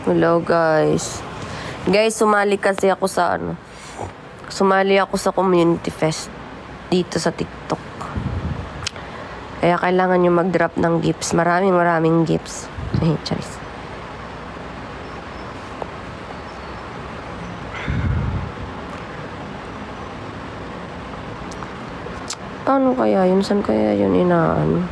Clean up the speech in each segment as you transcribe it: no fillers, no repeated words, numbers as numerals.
Hello guys. Guys, sumali kasi ako sa Sumali ako sa community fest dito sa TikTok. Kaya kailangan nyo mag-drop ng gifts. Maraming gifts. Ay, charis. Paano kaya yun? Saan kaya yun inaan?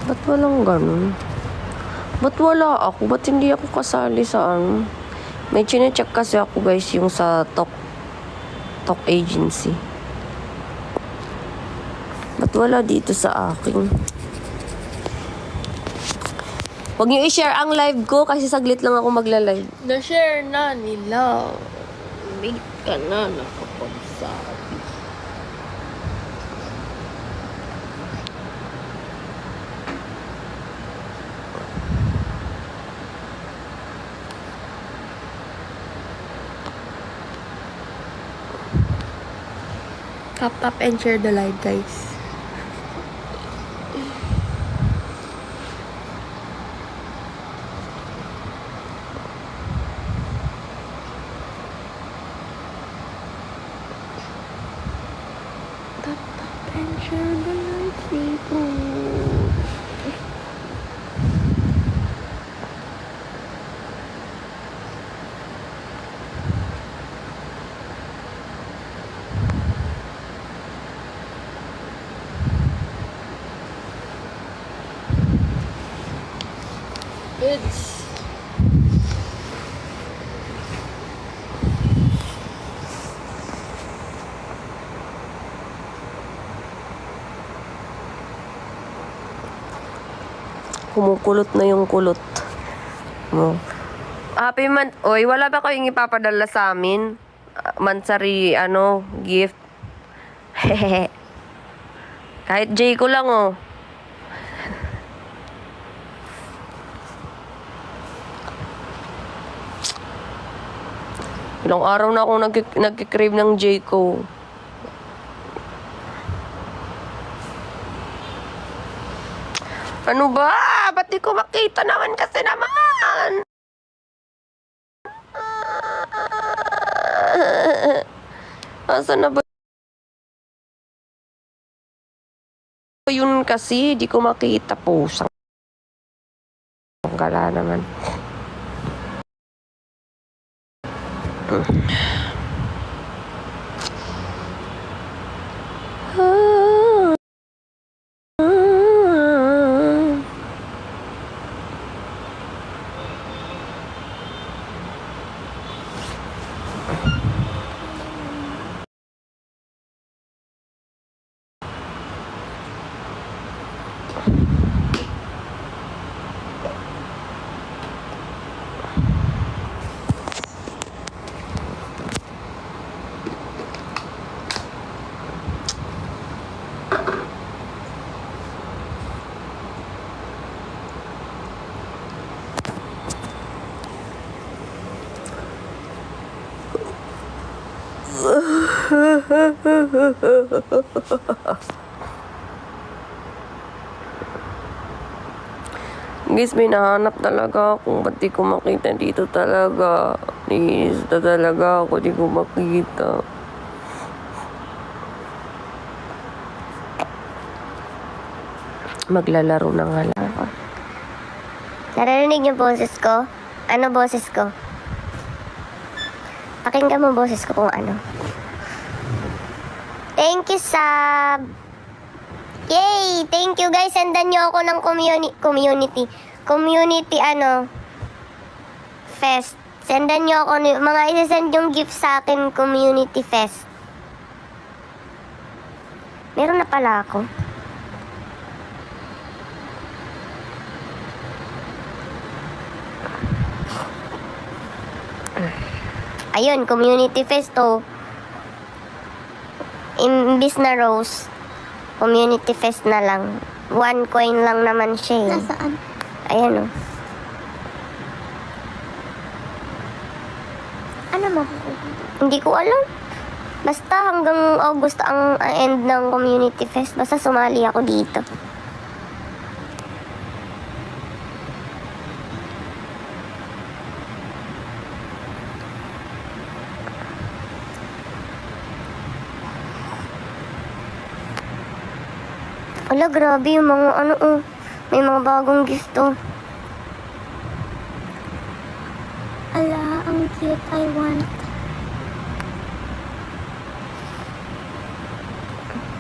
Ba't walang ganun? Ba't wala ako? Ba't hindi ako kasali sa May chinecheck kasi ako guys yung sa Talk agency. Ba't wala dito sa akin? Huwag niyo i-share ang live ko kasi saglit lang ako magla-live. Na-share na nila. Late ka na nakapagsabi. Tap and share the live, guys. Tap and share the live, people. It's Kumukulot na yung kulot mo. Happy month. Oy, wala ba kayong ipapadala sa amin? Mansari, gift. Hehehe. Kahit J ko lang, oh. Ilang araw na akong nagkikrave ng J ko. Ano ba? Ba't di ko makita naman kasi naman? Asan na ba? Yun kasi, di ko makita po. Gala naman. Guys, may nahanap talaga ako. Ba't di ko makita dito talaga? Niinis na talaga ako. Di ko makita. Maglalaro na nga lang ako. Naririnig yung boses ko? Ano boses ko? Pakinggan mo boses ko kung ano. Thank you, sub! Yay! Thank you, guys. Sendan nyo ako ng community fest. Sendan nyo ako, mga isasend yung gift sa akin, community fest. Meron na pala ako. Ayun, community fest to. Imbis na rose, community fest na lang. 1 coin lang naman siya eh. Nasaan? Ayan oh. Ano mo? Hindi ko alam. Basta hanggang August ang end ng community fest. Basta sumali ako dito. Ala, grabe yung mga ano oh. May mga bagong gift oh. Ala, ang cute. I want.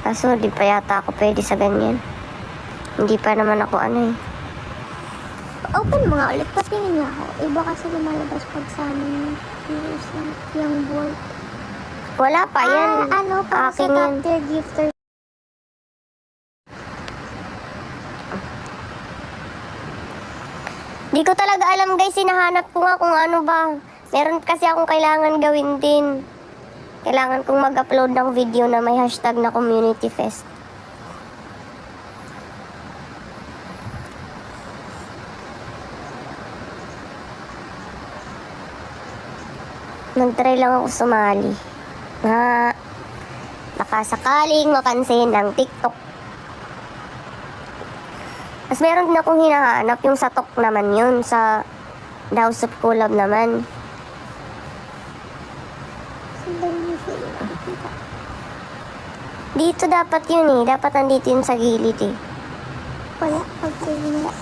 Kaso di pa yata ako pwede sa ganyan. Hindi pa naman ako ano eh. Open mo nga ulit. Patingin nga ako. Iba kasi lumalabas pag sa amin yung board. Wala pa yan. Ano, para sa Akin yan. top tier gifter. Di ko talaga alam guys, hinahanap ko nga kung ano ba. Meron kasi akong kailangan gawin din. Kailangan kong mag-upload ng video na may hashtag na community fest. Nag-try lang ako sumali. Baka sakaling mapansin ng TikTok. Mas meron din akong hinahanap yung sa Tok naman yun. Sa The House of Collab naman. Sandali niyo siya nakikita. Dito dapat yun eh. Dapat nandito yun sa gilid eh. Wala. Pag mo.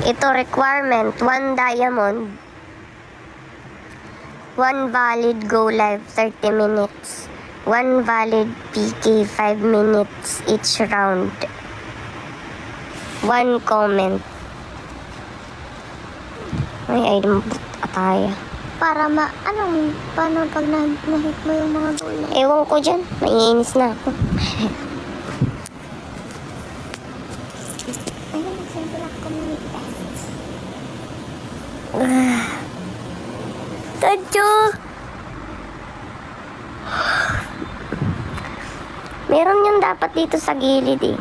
Ito requirement, 1 diamond, 1 valid go live 30 minutes, 1 valid PK 5 minutes each round, 1 comment. Ay, item ataya. Para paano pag na-hit mo yung mga goal na Ewan ko dyan, maiinis na ako. ayun, nag-send ko lang community test. Tadyo! Meron yung dapat dito sa gilid eh.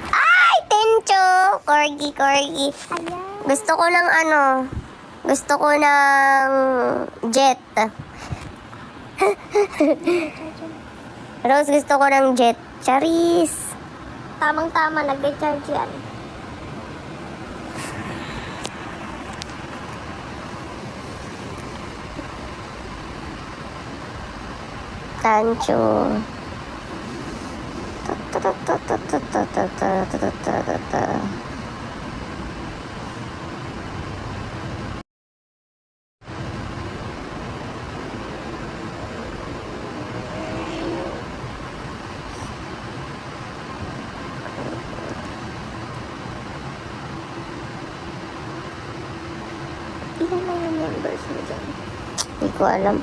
Ay! Tencho! Corgi. Ayan. Gusto ko ng gusto ko ng jet. Rose, gusto ko ng jet. Charis! Tamang-tama, nag-recharge yan. Tancho. Ilan na yung members mo dyan? Hindi ko alam.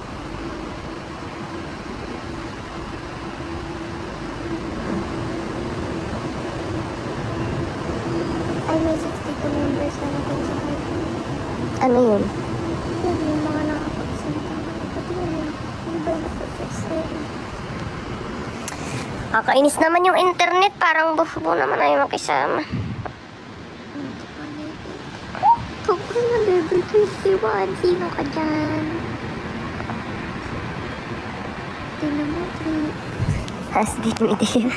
Ay, may 62 members na natin sa party. Ano yun? Yan, yung mga nakapagsalita. Pati yun, yung iba yung professor. Kakainis naman yung internet. Parang buo naman ayaw makisama. Tungkol na level 21. Sino ka dyan? Tingnan mo, Has dimidim.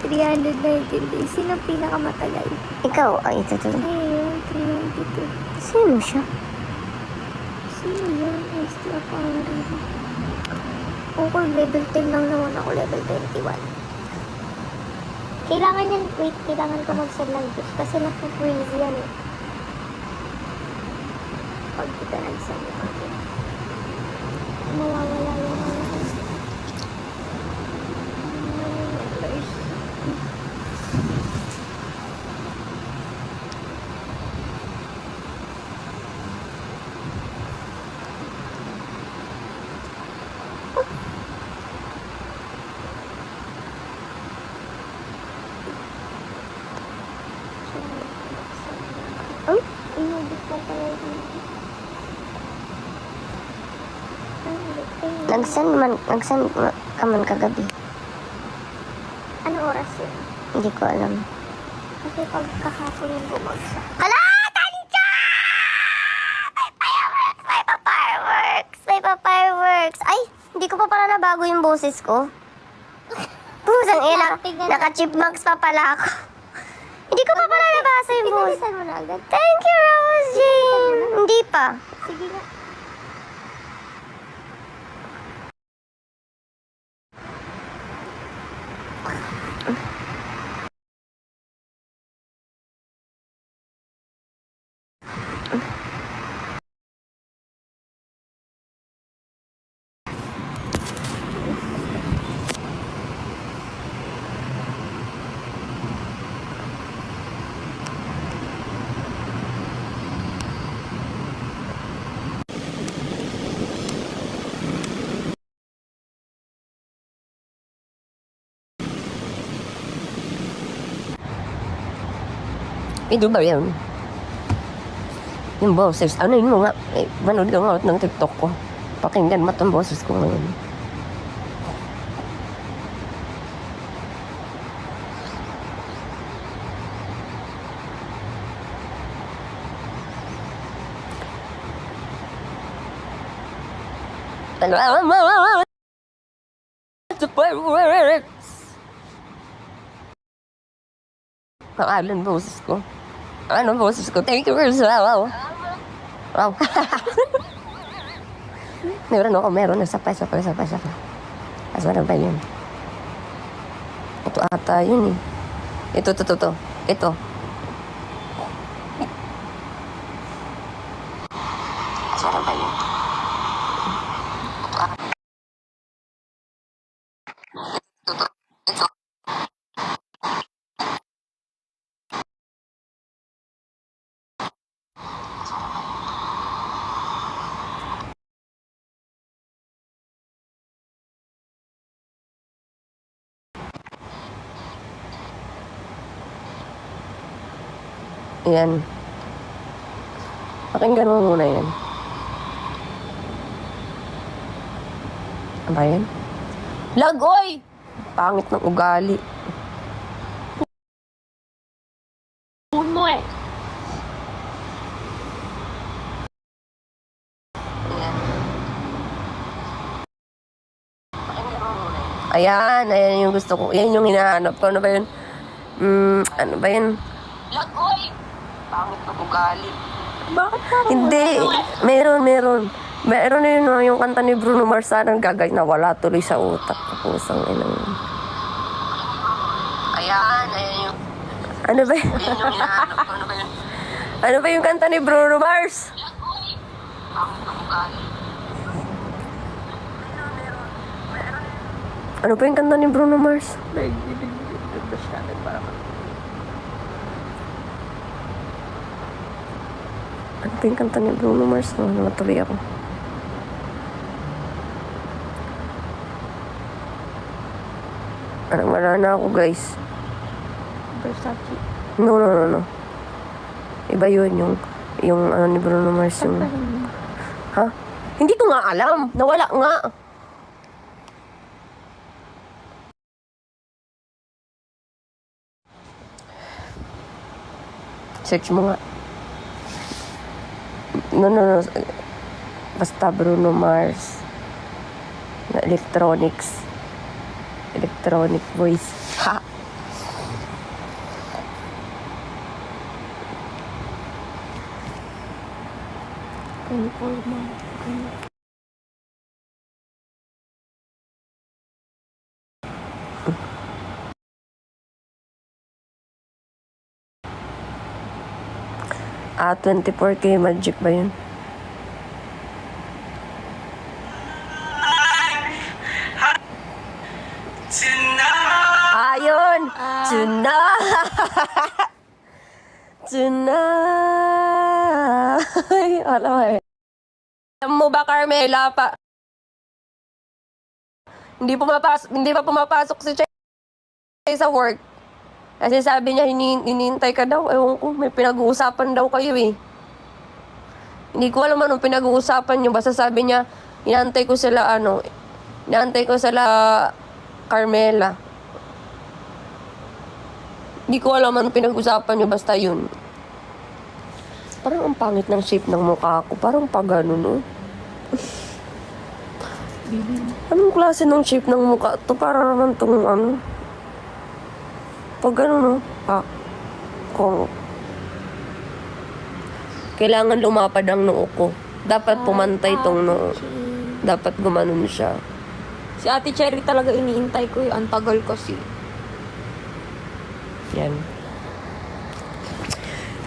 319 days. Sino ang pinakamatagal? Ikaw, ay, ito. Ayun, 392. Sino siya? Sino yan? ST Apparel. Okay, level 10 lang naman ako, level 21. Kailangan yan, wait, kailangan ko mag-send ng juice kasi nasa-freeze yan eh. Pag di ka nag-send ng juice, mawawala yung ano. Members. Ay, inubos na pala yun. Nag-send ka man kagabi. Ano oras yun? Hindi ko alam. Kasi pag kahapon yung bumagsak. Hala! Tansya! May pa-fireworks! May pa-fireworks! Ay! Hindi ko pa pala nabago yung boses ko. Pusang ina. Naka-chipmunks pa pala ako. Hindi ko pa pala nabasa yung boses. Pinalisan mo na agad. Thank you, Rose Jean! Hindi pa. Sige nga. Ito ba yan? Yung boses. Ano yun mo nga? Manood ka nga ng TikTok ko. Pakinggan mo itong boses ko ngayon. Salamat sa fireworks! Pangalan boses ko. Ano boses ko? Thank you, wow. Wow. Meron ako, meron. Isa pa. Asa na ba yun? Ito ata yun eh. Ito. Ito. Asa na ba yun? Ito. Ayan. Pakinggan mo muna yan. Ano ba yan? Lagoy! Pangit ng ugali. Mo eh. Ayan. Ayan yung gusto ko. Yan yung hinahanap ko. Ano ba yun? Ano ba yun? Lagoy! Pangit ng ugali. Bakit parang Hindi. Meron. Meron yun yung kanta ni Bruno Mars na gagay na wala tuloy sa utak. Pusang inang. Ayan yung... Ano ba yun? Yan yung hinahanap ko. Ano ba yun? Ano ba yung kanta ni Bruno Mars? Ano ba yung kanta ni Bruno Mars? Ano ba yung kanta ni Bruno Mars? Natuloy ako. Wala na ako, guys. Versace? No, no, no, no. Iba yun, yung ano ni Bruno Mars, yung... Ha? Hindi ko nga alam. Nawala nga. Search mo nga. No, no, no. Basta Bruno Mars. Na electronics. Electronic voice. Ha! Ah, 24K magic ba yun? Ayun! Tonight! Tonight! Alam mo ba, Carmela, hindi pa pumapasok si Chay sa work. Kasi sabi niya, hinihintay ka daw. Ewan ko, may pinag-uusapan daw kayo eh. Hindi ko alam anong pinag-uusapan niyo. Basta sabi niya, inaantay ko sila Carmela. Hindi ko alam anong pinag-uusapan niyo. Basta yun. Parang ang pangit ng shape ng mukha ko. Parang pa ganun, no? Anong klase ng shape ng mukha to? Para naman tong ano. Pag gano'n, no? Kung kailangan lumapad ang noo ko. Dapat pumantay tong noo. Dapat gumanon siya. Si Ate Cherry talaga iniintay ko yung antagal kasi. Yan.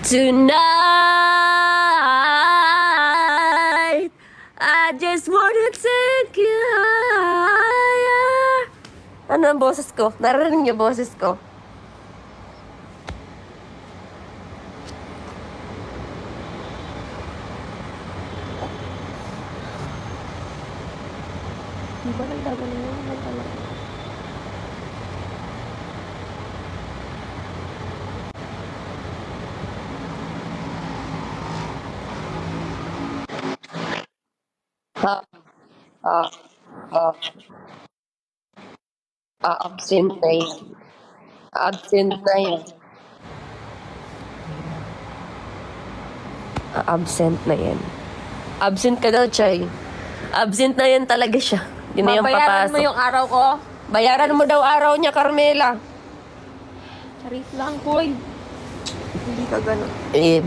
Tonight, I just wanna take you higher. Ano ang boses ko? Narinig niyo boses ko? Di ba nagdagaling yun? Ha? Absent na yan. Absent na yan. Absent na yan. Absent ka daw, Chay. Absent na yan talaga siya. Yun na yung Babayaran mo papasok. yung araw ko. Bayaran mo daw araw niya, Carmela. Charis lang, Koy. Hindi ka ganun.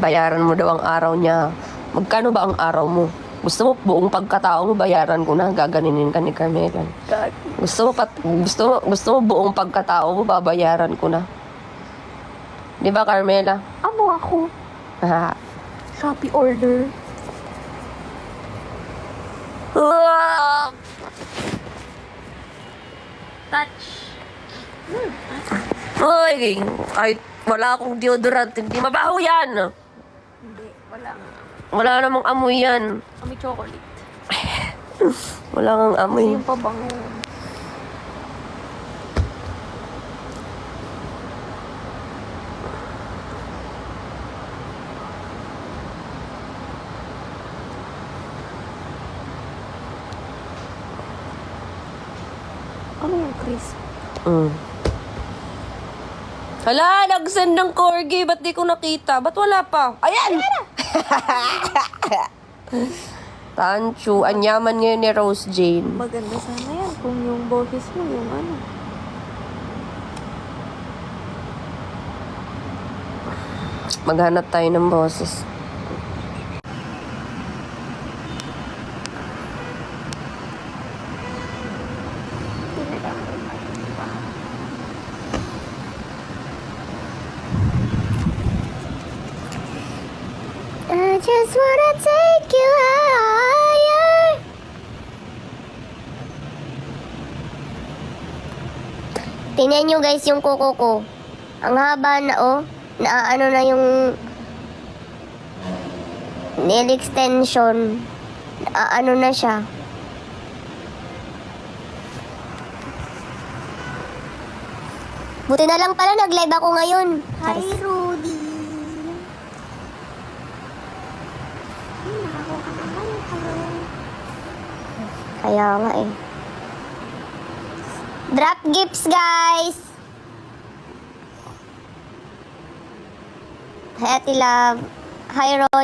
Bayaran mo daw ang araw niya. Magkano ba ang araw mo? Gusto mo buong pagkatao mo, bayaran ko na. Gaganinin ka ni Carmela. Gusto mo buong pagkatao mo, babayaran ko na. Di ba, Carmela? Amo ako. Ha? Shopee order. Touch. Uy, kahit wala akong deodorant, hindi mabaho yan. Hindi, wala. Wala namang amoy yan. Kami chocolate. Wala kang Kasi amoy. yung pabango. Ano yung crisp? Hala, nag-send ng corgi. Ba't di ko nakita? Ba't wala pa? Ayan! Tanchu, anyaman ngayon ni Rose Jane. Maganda sana yan kung yung boses mo yung ano. Maghanap tayo ng boses. I just wanna take you higher. Tingnan nyo guys yung kuko ko. Ang haba na oh. Naaano na yung nail extension. Naaano na siya. Buti na lang pala nag-live ako ngayon. Hi, Rudy. Nakakuha ka naman. Hello. Kaya nga eh. Drop gifts, guys! Hi, Ate Love. Hi, Roddy.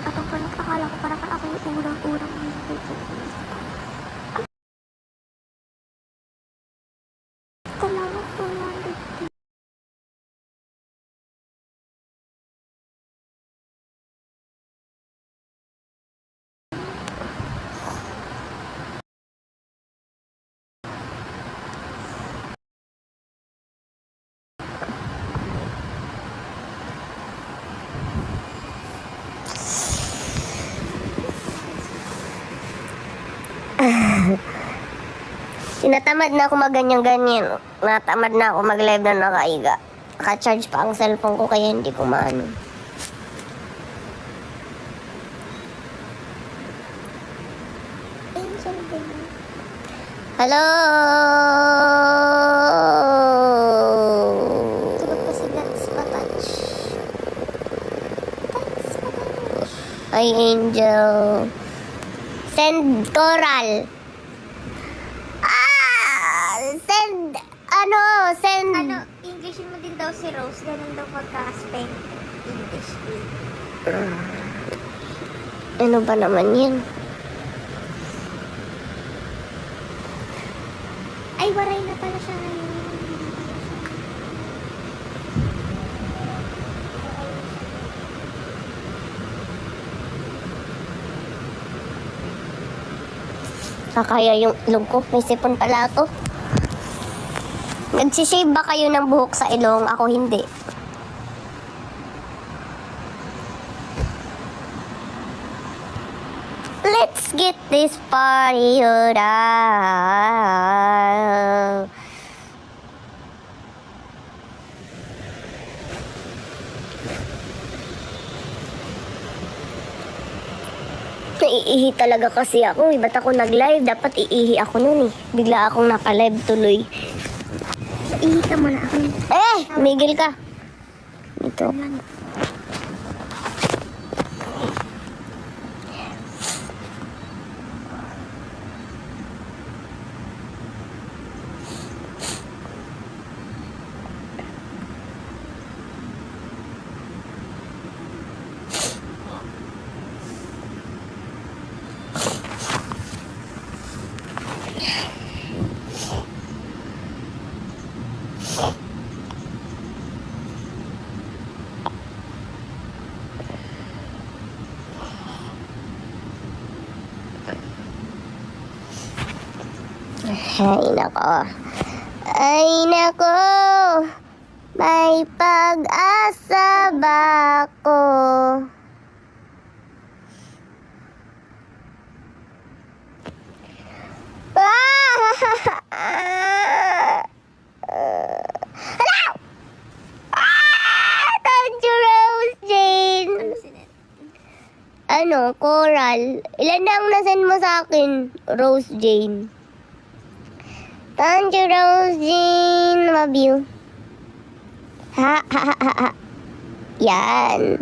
Ako pa akala ko parang ako yung urang-urang. Talaga po yan. Tinatamad na ako mag-ganyan-ganyan. Natamad na ako mag-live na nakaiga. Naka-charge pa ang cellphone ko kaya hindi ko maano. Angel din. Hello! Sagot ko si Gats Patach. Hi, Angel. Send Coral. Send, send. English mo din daw si Rose. Ganun daw pagka-spell English. Ano ba naman yun? Ay, waray na pala siya ngayon. Kakaya yung ilong ko. May sipon pala ako. Nagsishave ba kayo ng buhok sa ilong? Ako hindi. Let's get this party on. Naiihi talaga kasi ako. Ba't ako nag-live? Dapat iihi ako nun eh. Bigla akong naka-live tuloy. Ihi ka muna ako. Migil ka. Ito. Ay, nako. Ay, nako. May pag-asa ba ako? Hello! Thank you, Rose Jane. Coral. Ilan na ang nasend mo sa akin, Rose Jane? Thank you, Rose Jane. Love you. Ha, ha, ha, ha, ha. Yan.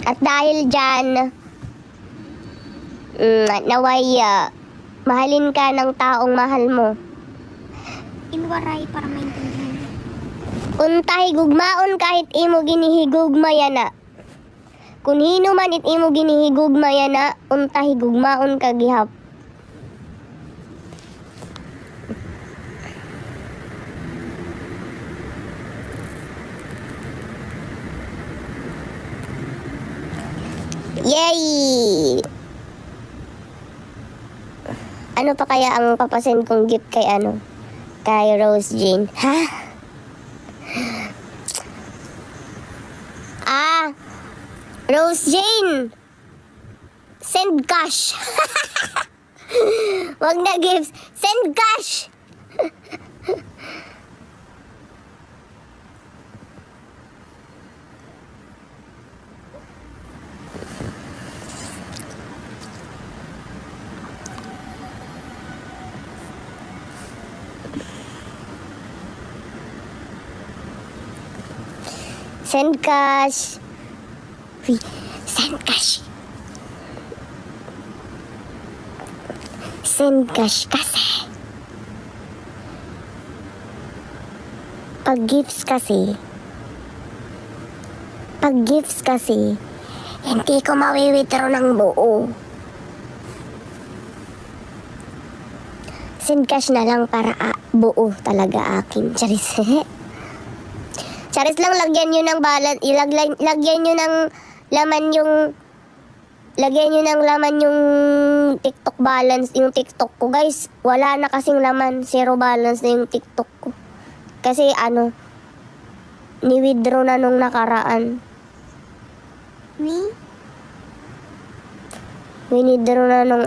At dahil dyan, naway, mahalin ka ng taong mahal mo. Inwaray para maintindihan. Untay gugmaon kahit imo ginihigugma yana. Kung hino man it imo ginihigugma yana, untay gugmaon ka gihap. Yay! Ano pa kaya ang papasend kong gift kay kay Rose Jane? Ha? Rose Jane! Send cash. Wag na gifts. Send cash. Send cash. Uy, send cash. Send cash kasi. Pag gifts kasi, hindi ko mawi-withdraw ng buo. Send cash na lang para buo talaga akin. Charis. Charis lang, lagyan nyo ng balance, lagyan nyo ng laman yung, lagyan nyo ng laman yung TikTok balance, yung TikTok ko. Guys, wala na kasing laman, zero balance na yung TikTok ko. Kasi ni-withdraw na nung nakaraan. Withdraw na nung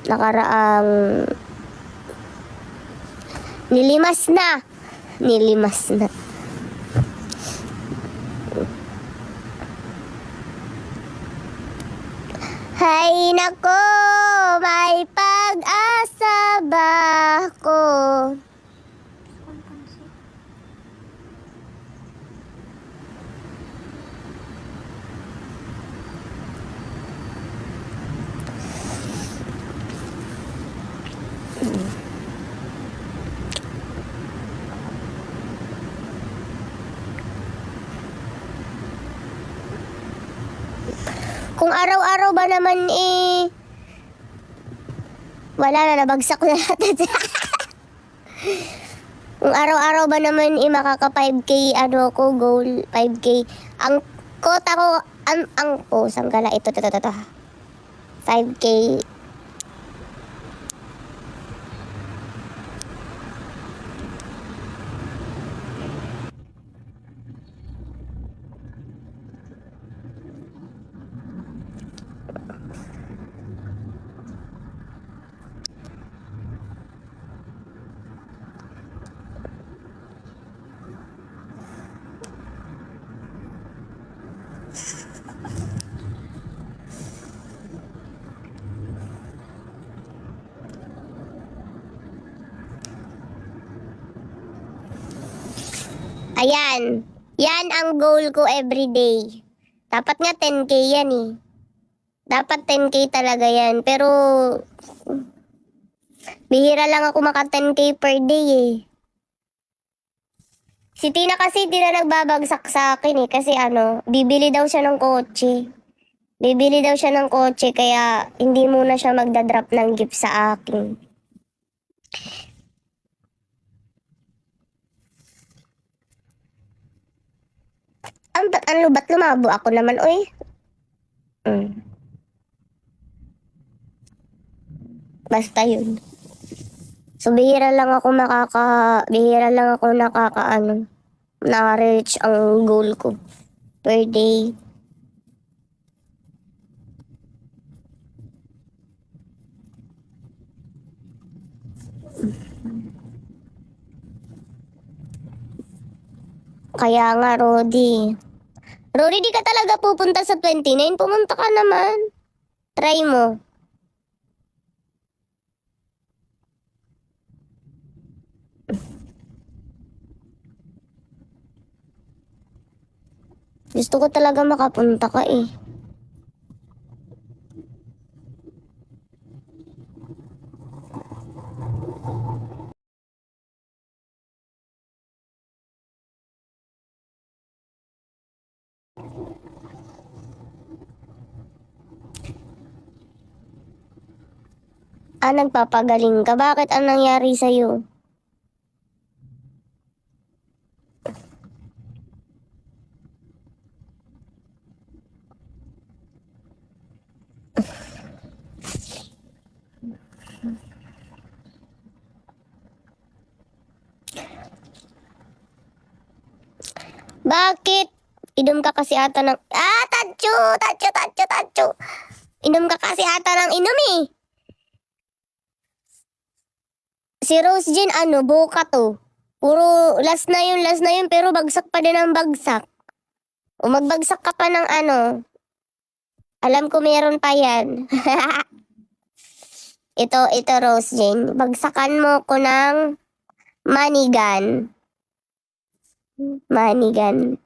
nakaraang, nilimas na. Hay nako, may pag-asa ba ko? Kung araw-araw ba naman wala na, nabagsak na natin. Kung araw-araw ba naman makaka 5K ko, goal 5K. Ang quota ko, saan kala ito. 5K. Ayan. Yan ang goal ko everyday. Dapat nga 10K yan eh. Dapat 10K talaga yan. Pero, bihira lang ako maka 10K per day eh. Si Tina kasi di na nagbabagsak sa akin eh. Kasi bibili daw siya ng kotse. Kaya hindi muna siya magdadrop ng gift sa akin. Ba't lumabo ako naman, oy? Basta yun. So, bihira lang ako na-reach ang goal ko per day. Kaya nga, Rodi, di ka talaga pupunta sa 29. Pumunta ka naman. Try mo. Gusto ko talaga makapunta ka eh. Nagpapagaling ka. Bakit? Anong nangyari sa'yo? Bakit? Idom ka kasi ata ng... Tacho! Inom ka kasi ata ng inom eh. Si Rose Jean, buka to. Puro last na yun, pero bagsak pa din ang bagsak. O magbagsak ka pa ng alam ko meron pa yan. ito Rose Jean. Bagsakan mo ko ng manigan. Manigan.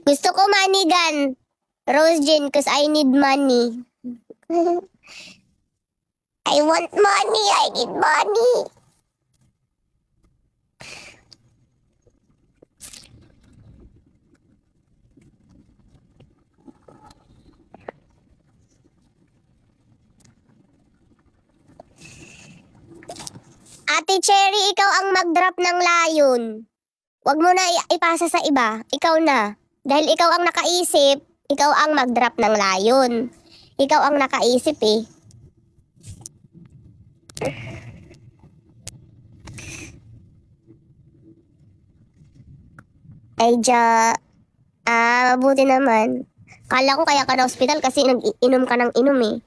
Gusto ko manigan. Rose Jean, cause I need money. I want money. I need money. Ate Cherry, ikaw ang mag-drop ng layon. Huwag mo na ipasa sa iba. Ikaw na. Dahil ikaw ang nakaisip, ikaw ang mag-drop ng layon. Ikaw ang nakaisip eh. Ay, mabuti naman. Kala ko kaya ka na hospital kasi nag-inom ka ng inom eh.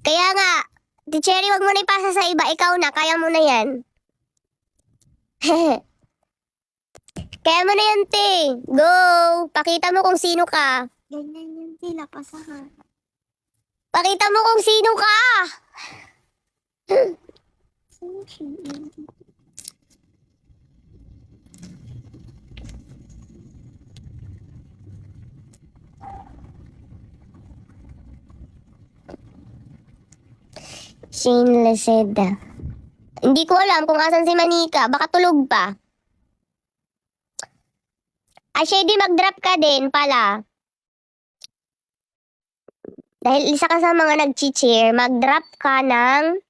Kaya nga, Ate Cherry, wag mo na ipasa sa iba. Ikaw na, kaya mo na yan. Kaya mo na yan, te. Go! Pakita mo kung sino ka. Ganyan yun sila, pasahan. Pakita mo kung sino ka! Sino siya? Shane Laceda. Hindi ko alam kung asan si Manika. Baka tulog pa. Shady, mag-drop ka din pala. Dahil isa ka sa mga nag-cheer, mag-drop ka ng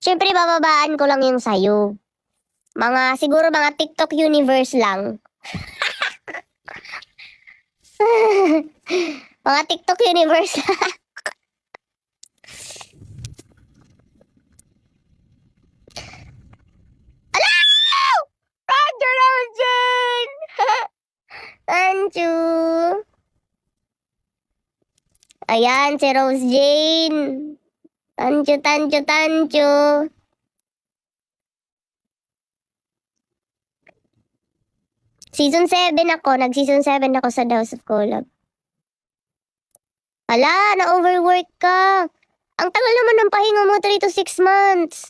Siyempre, bababaan ko lang yung sayo. Siguro mga TikTok universe lang. Mga TikTok universe lang. Hello! Roger Rogen! Thank you. Ayan, si Rose Jane. Thank you. Season 7 ako. Nag-season 7 ako sa The House of Collab. Hala, na-overwork ka. Ang tagal naman ng pahinga mo, 3 to 6 months.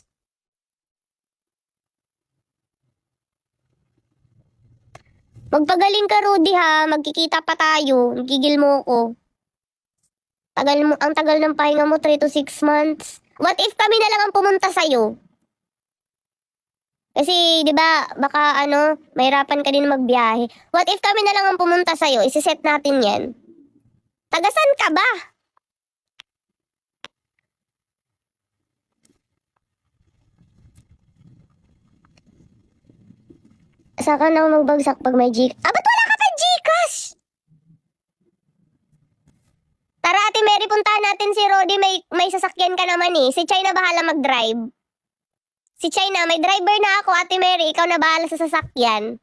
Magpagaling ka, Rudy, ha. Magkikita pa tayo. Gigil mo ko. Ang tagal ng pahinga mo, 3 to 6 months. What if kami na lang ang pumunta sa'yo? Kasi, di ba, baka mahirapan ka din magbiyahe. What if kami na lang ang pumunta sa'yo? Isiset natin yan. Tagasan ka ba? Saka na ako magbagsak pag may Gcash. Ba't wala ka pa Gcash? Tara, Ate Mary, puntahan natin si Rodi. May sasakyan ka naman eh. Si Chay na bahala mag-drive. Si Chay na, may driver na ako, Ate Mary. Ikaw na bahala sa sasakyan.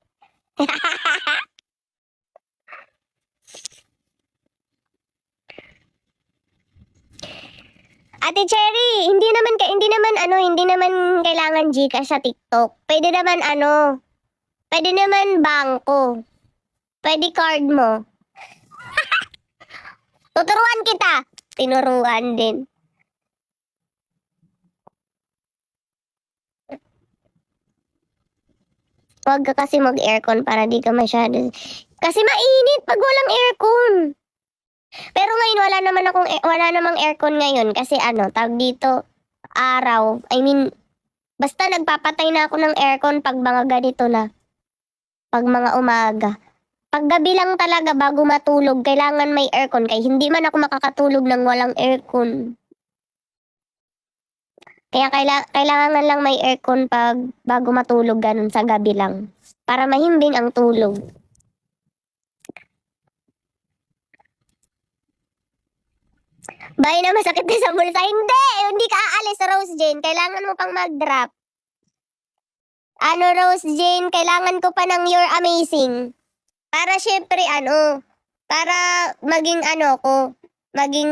Ate Cherry, hindi naman kailangan Gcash sa TikTok. Pwede naman bangko. Pwede card mo. Tuturuan kita. Tinuruan din. Huwag ka kasi mag-aircon para di ka masyado. Kasi mainit pag walang aircon. Pero ngayon wala namang aircon ngayon kasi tawag dito araw. Basta nagpapatay na ako ng aircon pag mga ganito na. Pag mga umaga. Pag gabi lang talaga bago matulog, kailangan may aircon. Kaya hindi man ako makakatulog ng walang aircon. Kaya kailangan lang may aircon pag bago matulog ganun sa gabi lang. Para mahimbing ang tulog. Bay na masakit na sa bulsa. Hindi ka aalis, Rose Jane. Kailangan mo pang mag-drop. Ano, Rose Jane, kailangan ko pa ng You're Amazing. Para syempre, para maging maging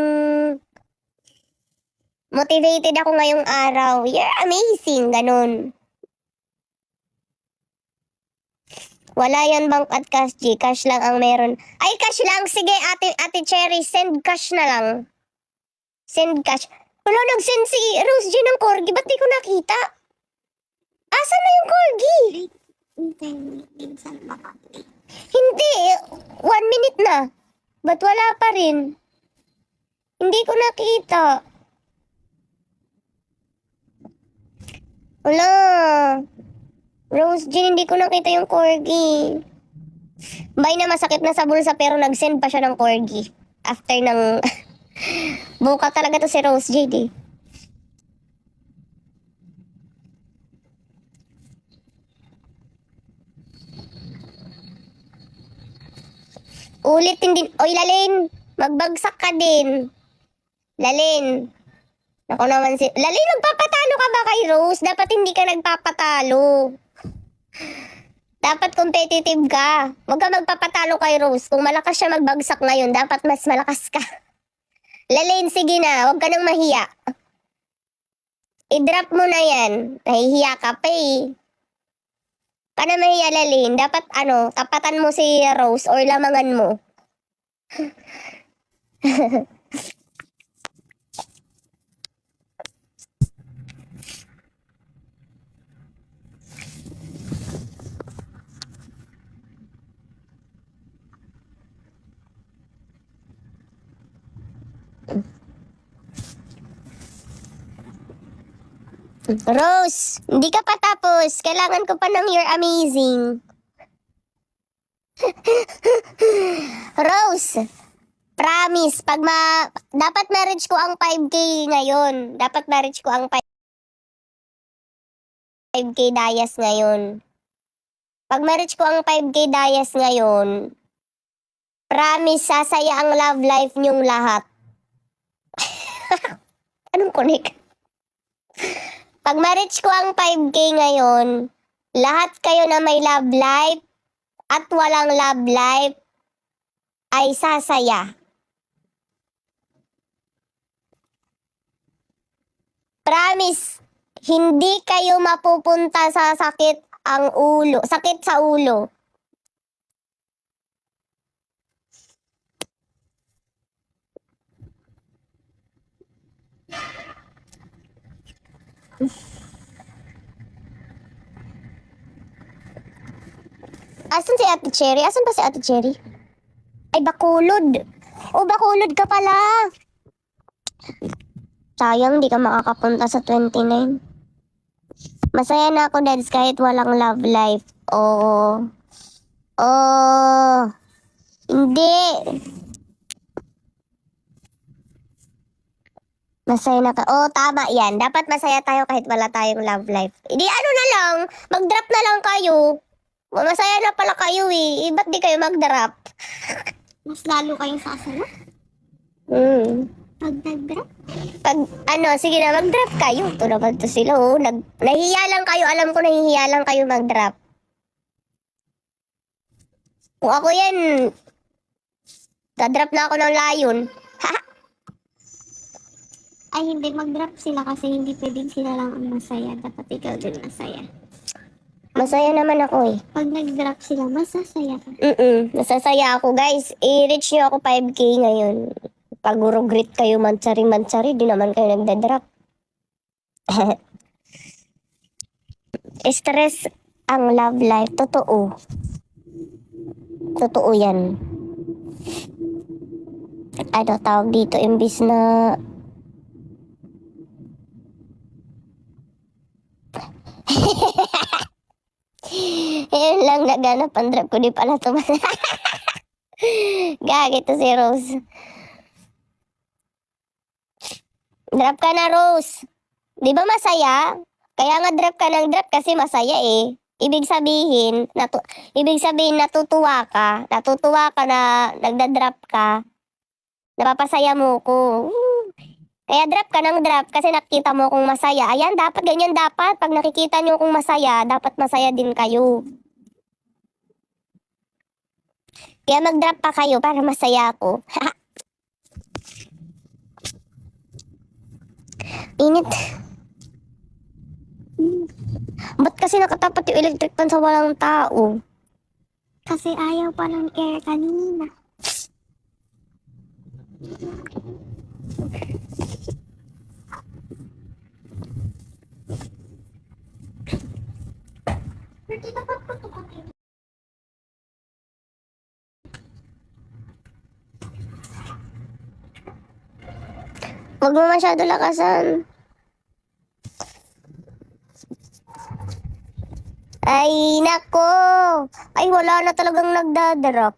motivated ako ngayong araw. You're amazing, ganun. Wala yan bank at cash, G. Cash lang ang meron. Ay, cash lang. Sige, ate Cherry, send cash na lang. Send cash. Wala, nag-send si Rose G ng corgi. Ba't di ko nakita? Asan na yung corgi? Hindi. 1 minute na. Ba't wala pa rin? Hindi ko nakita. Wala. Rose Jean, hindi ko nakita yung corgi. Bay na masakit na sa bulsa pero nag-send pa siya ng corgi. After ng... Buka talaga to si Rose Jean eh. Ulit hindi... Oy, Lalin! Magbagsak ka din. Lalin. Ako naman si... Lalin, magpapatalo ka ba kay Rose? Dapat hindi ka nagpapatalo. Dapat competitive ka. Huwag ka magpapatalo kay Rose. Kung malakas siya magbagsak ngayon, dapat mas malakas ka. Lalin, sige na. Huwag ka nang mahiya. I-drop mo na yan. Nahihiya ka pa eh. Ka na mahiya, Lalin. Dapat tapatan mo si Rose or lamangan mo. Rose, hindi ka pa tapos. Kailangan ko pa ng You're Amazing. Rose, promise, dapat marriage ko ang 5K ngayon. Dapat marriage ko ang 5K dayas ngayon. Pag marriage ko ang 5K dayas ngayon, promise, sasaya ang love life niyong lahat. Anong connect? Pag marriage ko ang 5K ngayon, lahat kayo na may love life at walang love life ay sasaya. Promise, hindi kayo mapupunta sa sakit sa ulo. Asan si Ate Cherry? Asan ba si Ate Cherry? Ay, Bakulod. Oh, Bakulod ka pala. Sayang, di ka makakapunta sa 29. Masaya na ako, Dads, kahit walang love life. Oh. Oh. Hindi. Masaya na ka. Oh, tama yan. Dapat masaya tayo kahit wala tayong love life. Hindi, na lang. Mag-drop na lang kayo. Masaya na pala kayo eh. Ba't di kayo mag-drop? Mas lalo kayong sasaya? Pag nag-drop? Sige na, mag-drop kayo. Ito naman to sila, oh. Nahihiya lang kayo. Alam ko nahihiya lang kayo mag-drop. Kung ako yan, dadrop na ako ng layon. Ay, hindi. Mag-drop sila kasi hindi pwedeng sila lang ang masaya. Dapat ikaw din masaya. Masaya naman ako eh. Pag nag-drop sila, masasaya ka. Nasasaya ako, guys. I-reach nyo ako 5K ngayon. Pag greet kayo mansari-mansari, di naman kayo nagda-drop. Stress ang love life. Totoo. Totoo yan. Tawag dito, imbis na... Yun lang naganap ang drop ko, di pala Gagi to si Rose. Drop ka na, Rose. Di ba masaya? Kaya nga drop ka ng drop kasi masaya eh. Ibig sabihin natutuwa ka. Natutuwa ka na nagda-drop ka. Napapasaya mo ko. Kaya drop ka ng drop kasi nakita mo kung masaya. Ayan, dapat ganyan dapat. Pag nakikita nyo kung masaya, dapat masaya din kayo. Kaya mag-drop pa kayo para masaya ako. Init. Ba't kasi nakatapat yung electric fan sa walang tao? Kasi ayaw pa ng air kanina. Huwag mo masyado lakasan. Ay, nako. Ay, wala na talagang nagdadrop.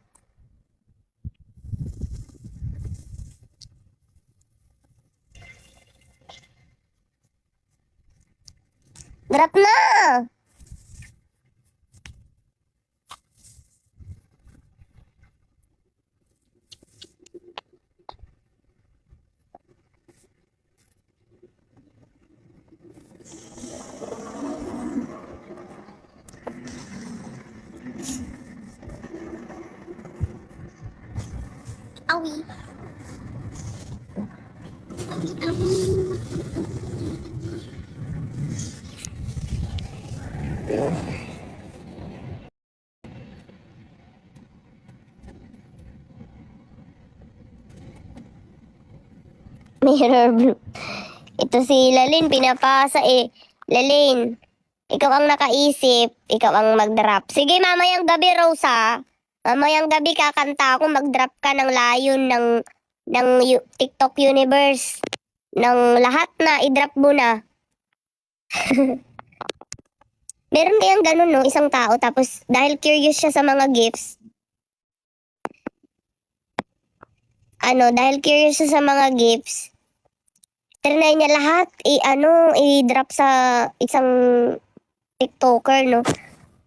Drop na! Awi. Mirror blue. Ito si Lalin, pinapasa eh. Lalin, ikaw ang nakaisip, ikaw ang mag-drop. Sige, mamayang gabi, Rosa. Mamayang gabi kakanta ako, mag-drop ka ng layon ng TikTok universe. Ng lahat na, i-drop mo na. Meron kayang ganun, no? Isang tao, tapos dahil curious siya sa mga gifts, dahil curious siya sa mga gifts, trinay niya lahat, i-drop sa isang TikToker, no?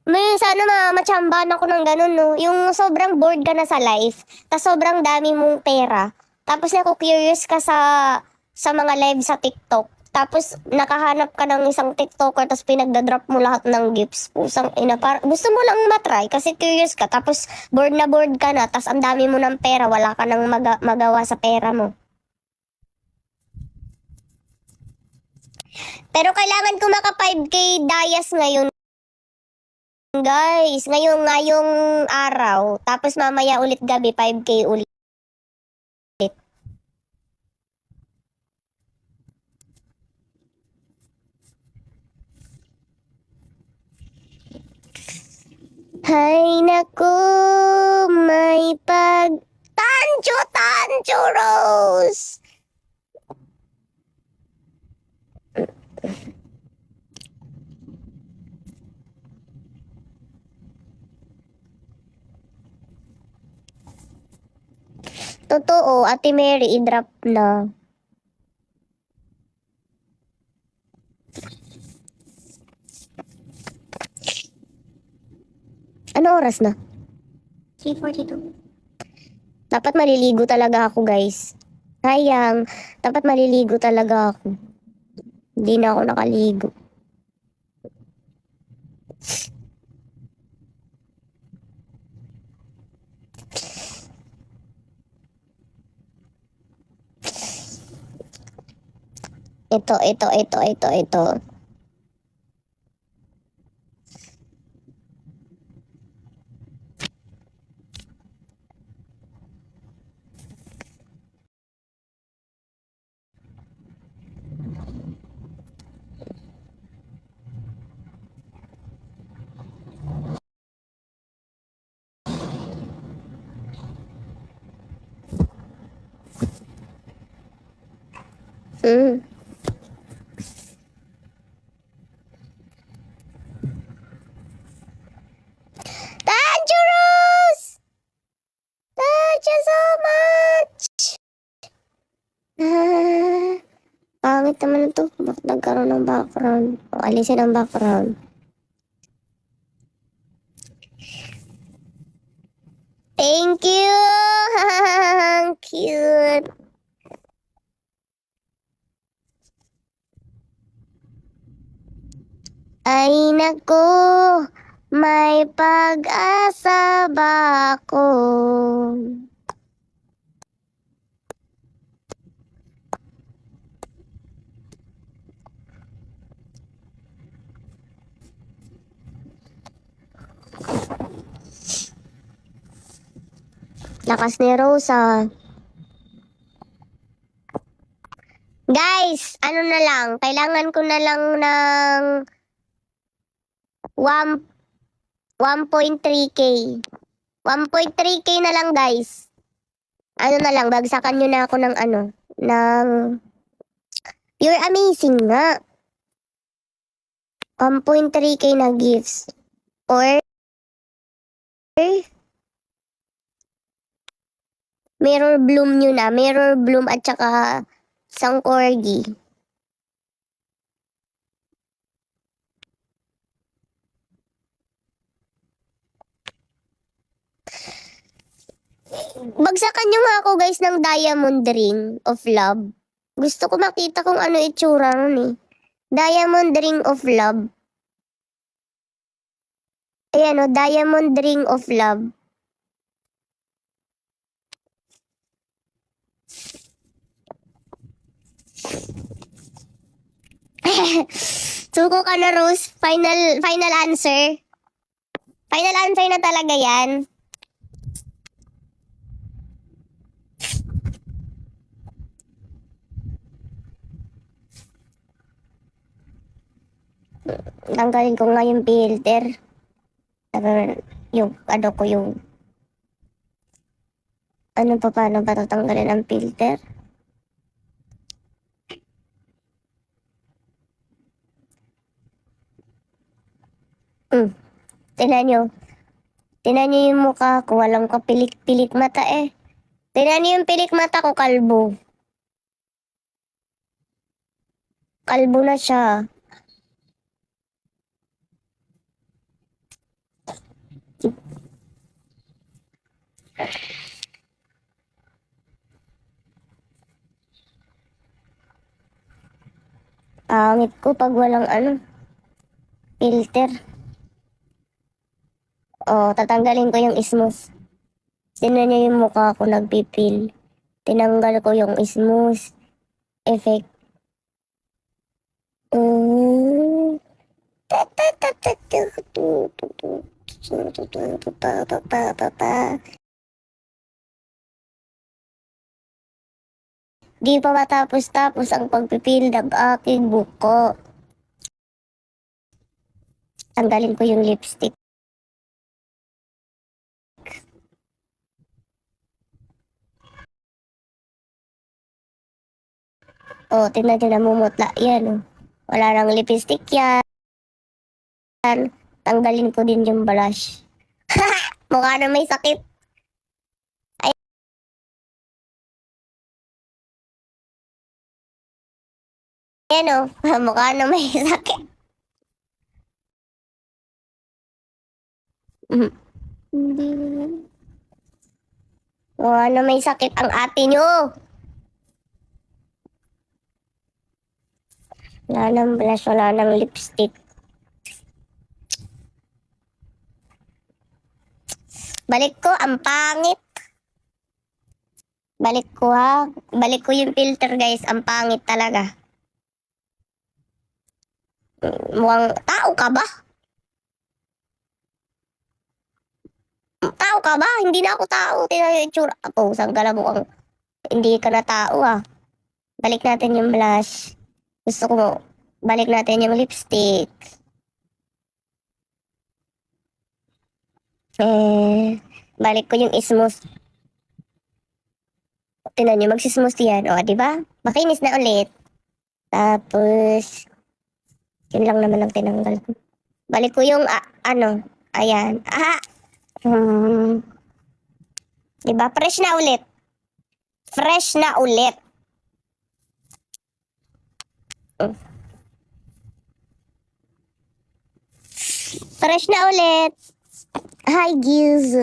May sana matsambahan ako ng ganun, no? Yung sobrang bored ka na sa life, tas sobrang dami mong pera, tapos naku-curious ka sa mga live sa TikTok, tapos nakahanap ka ng isang TikToker, tapos pinagdadrop mo lahat ng gifts. Pusang ina, gusto mo lang matry kasi curious ka, tapos bored ka na, tapos ang dami mo ng pera, wala ka nang magawa sa pera mo. Pero kailangan ko maka 5K Dayas ngayon, guys. Ngayong araw. Tapos mamaya ulit gabi, 5K ulit. Hay naku, may Tancho, Rose! Totoo, Ate Mary, i-drop na. Ano oras na? 3:42. Dapat maliligo talaga ako, guys. Sayang, dapat maliligo talaga ako. Hindi na ako nakaligo. Ito. Dangerous! Thank you so much! Pangit naman ito. Bakit nagkaroon ng background? O, alisin ang background. Thank you! Cute! Ay naku, may pag-asa ba ako? Lakas ni Rosa. Guys, ano na lang, kailangan ko na lang ng 1.3k. 1.3k na lang, guys. Ano na lang, bagsakan nyo na ako ng ng Pure Amazing nga. 1.3k na gifts. Or Mirror Bloom nyo na. Mirror Bloom at saka isang corgi. Bagsakan nyo nga ako guys ng Diamond Ring of Love. Gusto ko makita kung ano itsura nun eh. Diamond Ring of Love. Ayan o, Diamond Ring of Love. Suko ka na, Rose. Final answer. Final answer na talaga yan. Tanggalin ko nga yung filter. Yung paano ba tatanggalin ang filter? Tingnan nyo. Tingnan nyo yung mukha ko. Walang kapilik-pilik mata eh. Tingnan nyo yung pilik mata ko, kalbo. Kalbo na siya. Pangit ko pag walang filter. Tatanggalin ko yung smooth. Tingnan nyo yung mukha ko nagpipil. Tinanggal ko yung smooth effect. Di pa matapos-tapos ang pagpipil ng aking buko. Tanggalin ko yung lipstick. Tingnan nyo namumutla. Yan Wala nang lipstick yan. Tanggalin ko din yung blush. Mukha na may sakit. Ayan mukha na may sakit. Hindi naman. Mukha na may sakit ang ate nyo. Wala nang blush, wala nang lipstick. Balik ko, ang pangit. Balik ko ha. Balik ko yung filter guys, ang pangit talaga. Mukhang tao ka ba? Tao ka ba? Hindi na ako tao. Tingnan yung itsura. Saan ka na mukhang hindi ka na tao Balik natin yung blush. Gusto ko balik natin yung lipstick. Balik ko yung smooth. Tingnan nyo, magsismooth yan. Di ba? Makinis na ulit. Tapos, yun lang naman ang tinanggal ko. Balik ko yung, ayan. Diba? Fresh na ulit. Fresh na ulit. Fresh na ulit. Hi, Giz.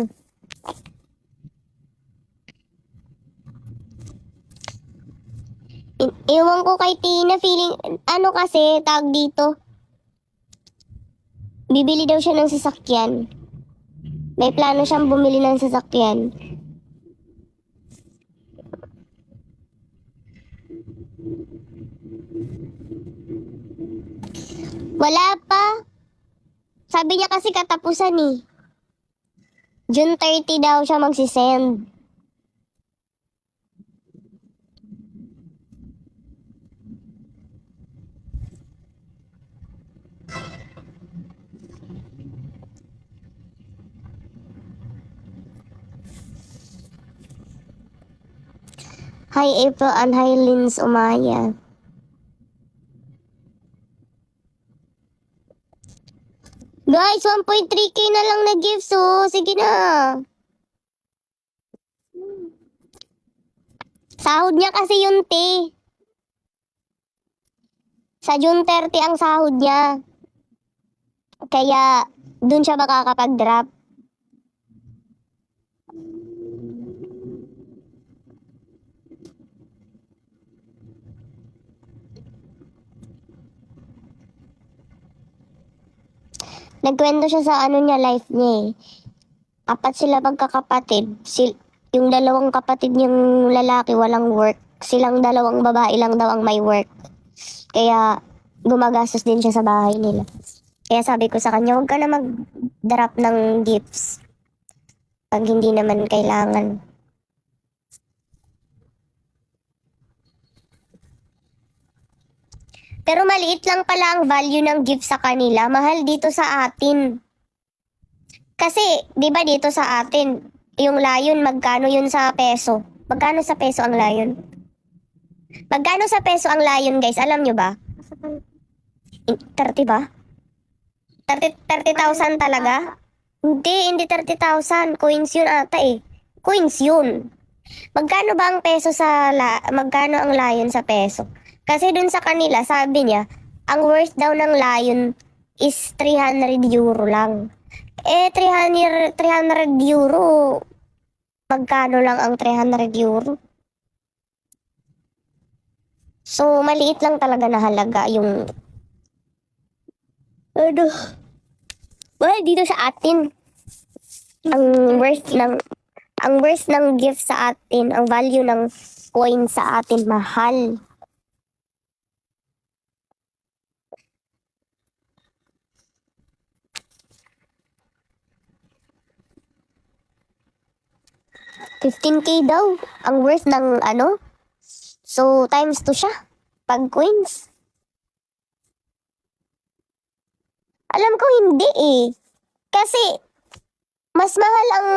Iwan ko kay Tina, feeling, kasi, tag dito. Bibili daw siya ng sasakyan. May plano siyang bumili ng sasakyan. Wala pa. Sabi niya kasi katapusan eh. June 30 daw siya magsisend. Hi April and hi Lins Umaya. Guys, 1.3k na lang na gifts oh. Sige na. Sahod niya kasi yun, te. Sa June 30 ang sahod niya. Kaya, dun siya makakapag-drop. Nagkwento siya sa ano niya, life niya eh. Apat sila magkakapatid. Yung dalawang kapatid niyang lalaki walang work. Silang dalawang babae lang daw ang may work. Kaya gumagastos din siya sa bahay nila. Kaya sabi ko sa kanya, huwag ka na mag-drop ng gifts. Pag hindi naman kailangan. Pero maliit lang pala ang value ng gift sa kanila. Mahal dito sa atin. Kasi, di ba dito sa atin, yung layon, magkano yun sa peso? Magkano sa peso ang layon? Magkano sa peso ang layon, guys? Alam nyo ba? 30 ba? 30,000 talaga? Hindi 30,000. Coins yun ata eh. Coins yun. Magkano ba ang peso magkano ang layon sa peso? Kasi dun sa kanila, sabi niya, ang worth daw ng lion is 300 euro lang. 300 euro, magkano lang ang 300 euro? So, maliit lang talaga na halaga yung... Well, dito sa atin, ang worth ng gift sa atin, ang value ng coin sa atin, mahal. $15K daw ang worth ng ano. So, times 2 siya. Pag coins. Alam ko hindi eh. Kasi, mas mahal ang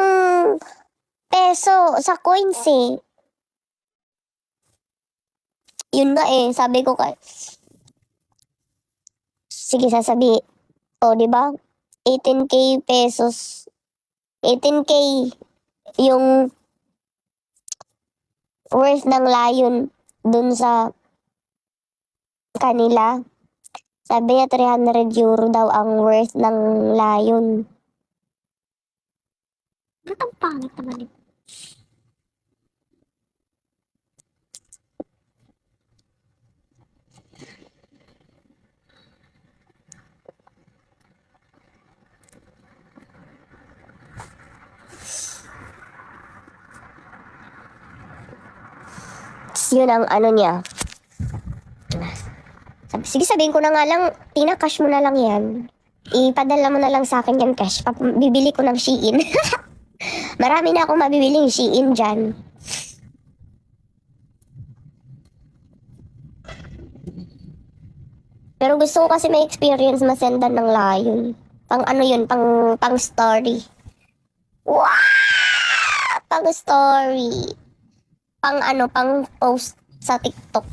peso sa coins eh. Yun nga eh, sabi ko sige sasabi. O, di ba? 18K pesos. 18K yung worth ng lion dun sa kanila. Sabi niya 300 euro daw ang worth ng lion. Ba't ang pangit naman ito? Yun ang ano niya. Sige, sabihin ko na nga lang, Tina, cash mo na lang yan. Ipadala mo na lang sa akin yan cash. Bibili ko ng Shein. Marami na akong mabibiling Shein dyan. Pero gusto ko kasi may experience masendan ng lion. Pang ano yun, pang story. Wow! Pang story. Pang ano, pang post sa TikTok.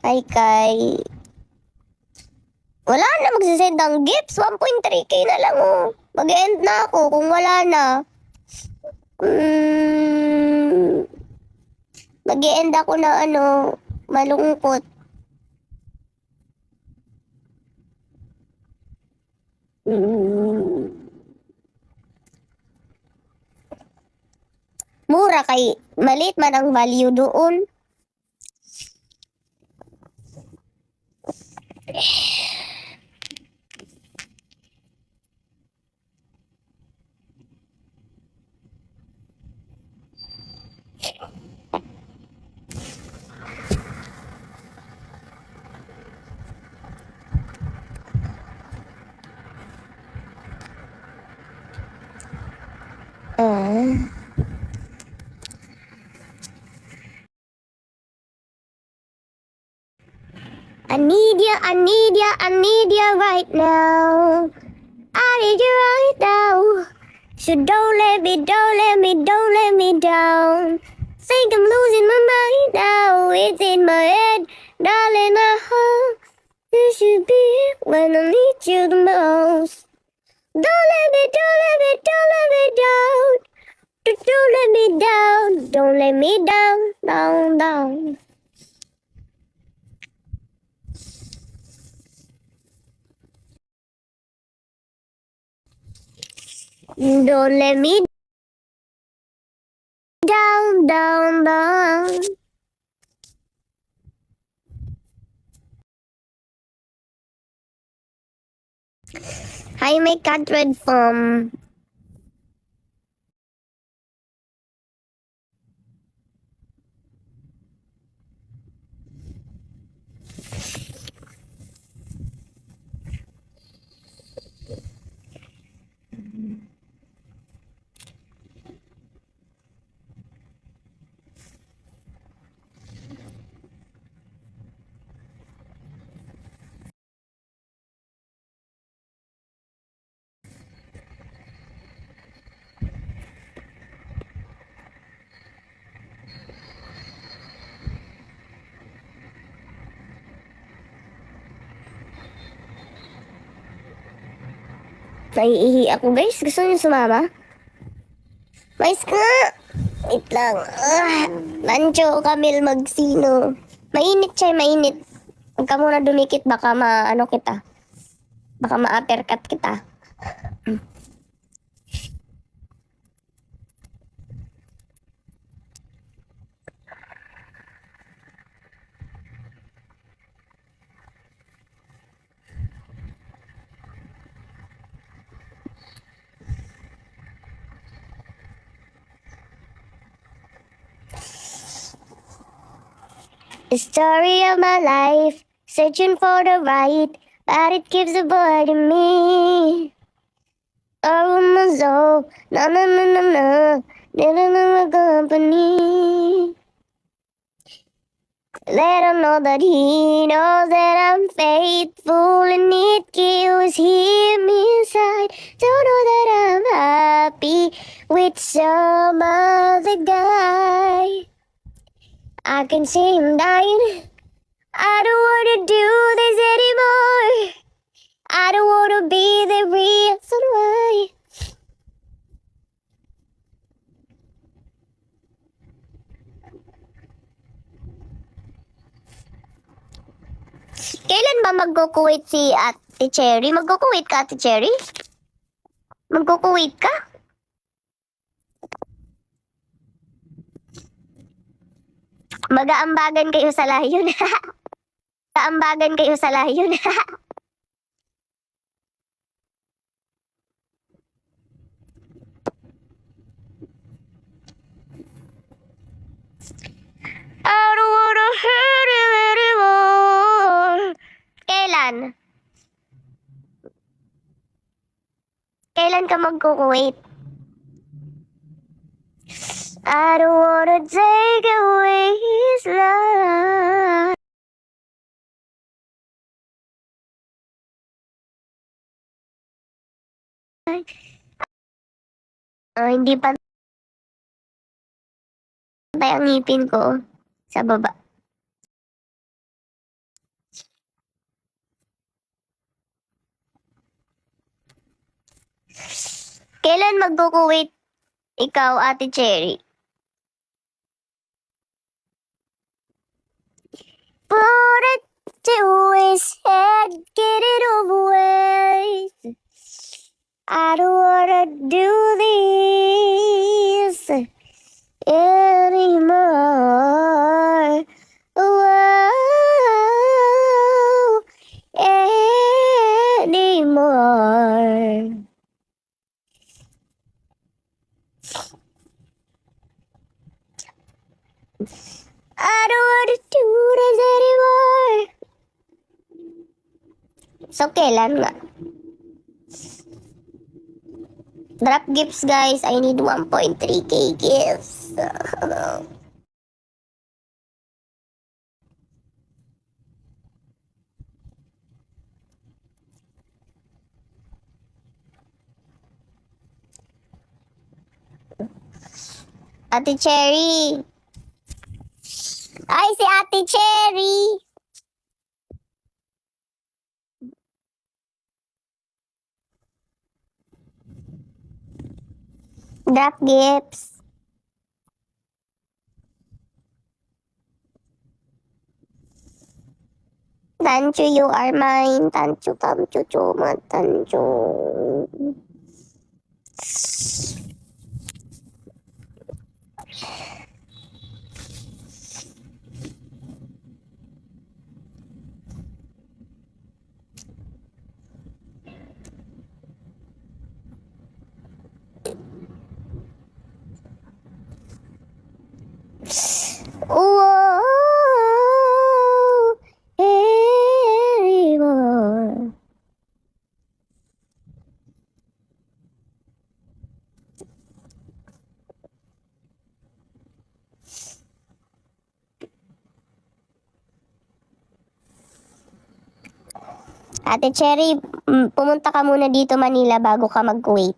Ay, kay... Wala na, magsisend ng gifts. 1.3k na lang, oh. Mag-end na ako kung wala na. Mag-e-end ako na malungkot. Mm. Mura kay maliit man ang value doon. Ah. I need you, I need you, I need you right now. I need you right now. So don't let me, don't let me, don't let me down. Think I'm losing my mind now. It's in my head, darling. I hope you should be here when I need you the most. Don't let me, don't let me, don't let me down. Don't let me down. Don't let me down, down, down. Don't let me down, down, down. Hi, my cat red from. Naiihi ako guys. Gusto niyo sumama? Mais ka! Wait lang. Lancho, Camille, Magsino. Mainit siya, mainit. Huwag ka muna dumikit. Baka kita. Baka ma-uppercut kita. The story of my life, searching for the right, but it keeps avoiding me. Oh, my soul, no, no, no, no, no, living in my company. Let him know that he knows that I'm faithful and it kills him inside. Don't know that I'm happy with some other guy. I can see him dying. I don't wanna do this anymore. I don't wanna be the reason why. Kailan ba magkukuwait si Ate Cherry? Magkukuwait ka, Ate Cherry? Magkukuwait ka? Mag-aambagan kayo sa layon. Mag-aambagan kayo sa layon. I don't wanna hurt him anymore. Kailan? Kailan ka magkukuwait? I don't wanna take away his life. Hindi pa pantay ang ngipin ko sa baba. Kailan magkukuwait ikaw, Ate Cherry? do instead get it over with. I don't wanna do this anymore. Whoa, anymore. I don't wanna do this anymore. So, kailan nga? Drop gifts, guys. I need 1.3k gifts. Ate Cherry. Ay, si Ate Cherry. Drop gifts. Tancho, you are mine. Tancho, tancho, choma, tancho. Whoa, anymore. Ate Cherry, pumunta ka muna dito Manila bago ka mag-Kuwait.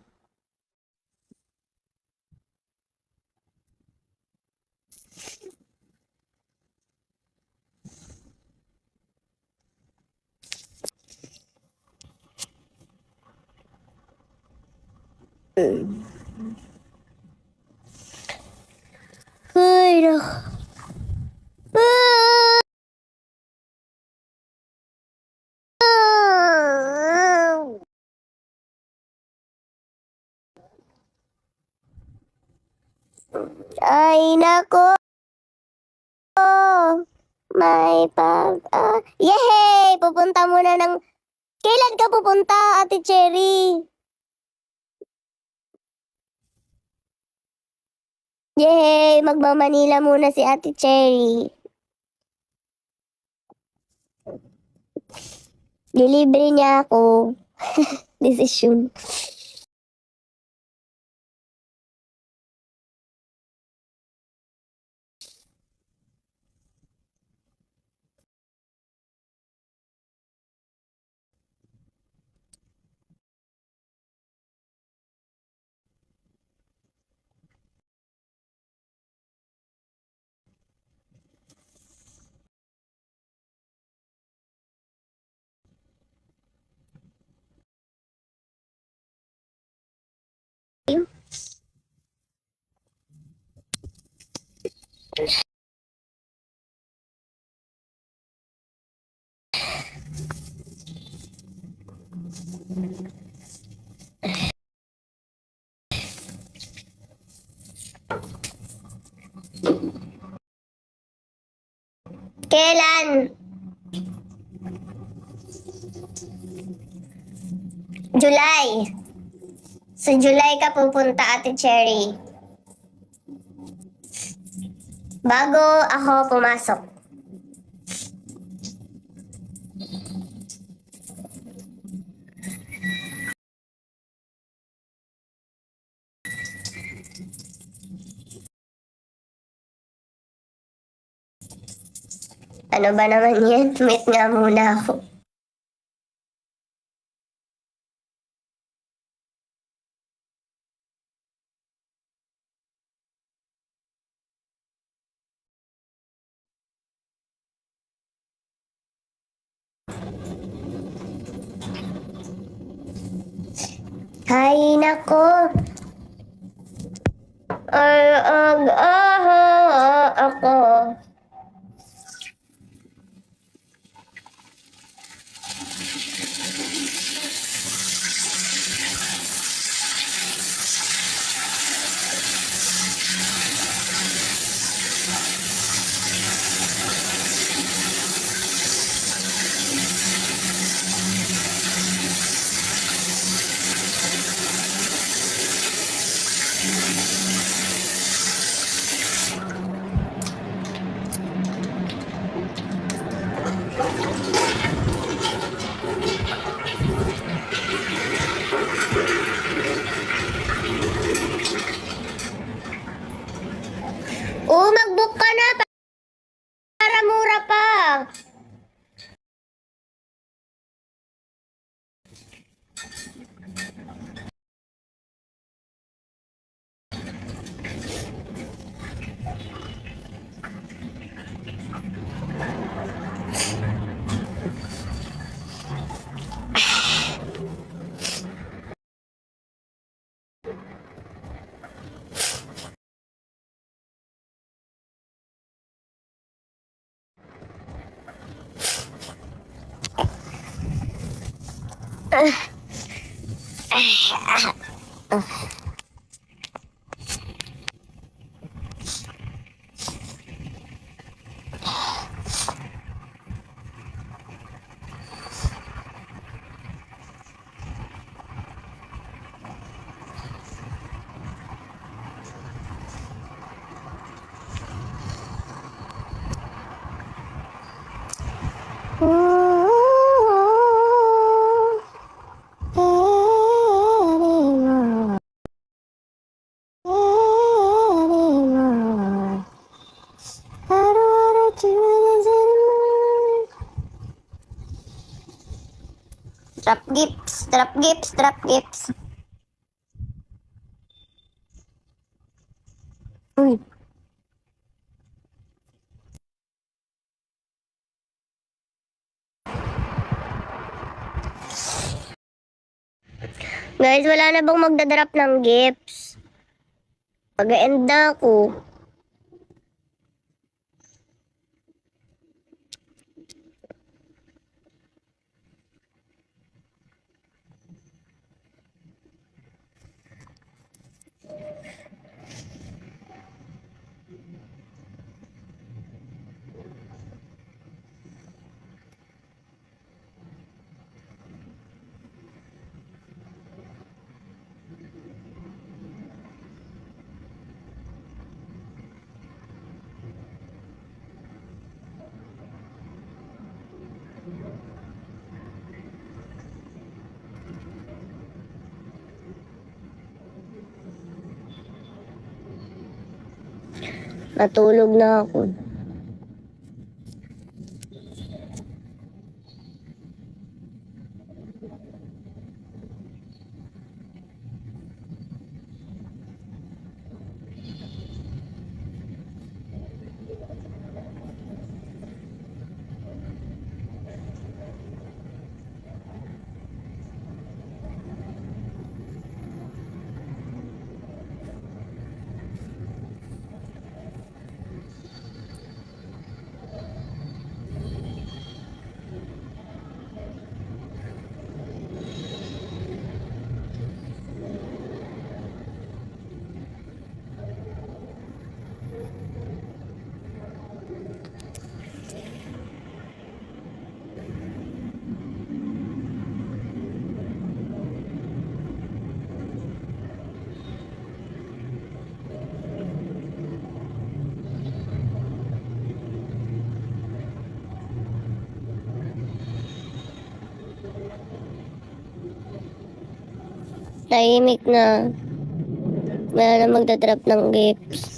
Ay, naku. Ay, nako. May yehey! Pupunta muna ng... Kailan ka pupunta, Ate Cherry? Yehey! Magmamanila muna si Ate Cherry. Dilibre niya ako. Desisyon. Kailan? July. Sa July ka pupunta, Ate Cherry. Bago ako pumasok. Ano ba naman yan? Meet nga muna ako. Hay nako. Ako. Oo, mag-book ka na para mura pa. Drop gifts, drop gifts, drop gifts. Uy. Guys, wala na bang magdadrop ng gifts? Mag-end na ako. Natulog na ako. Tahimik na. Wala na magdadrop ng gifts.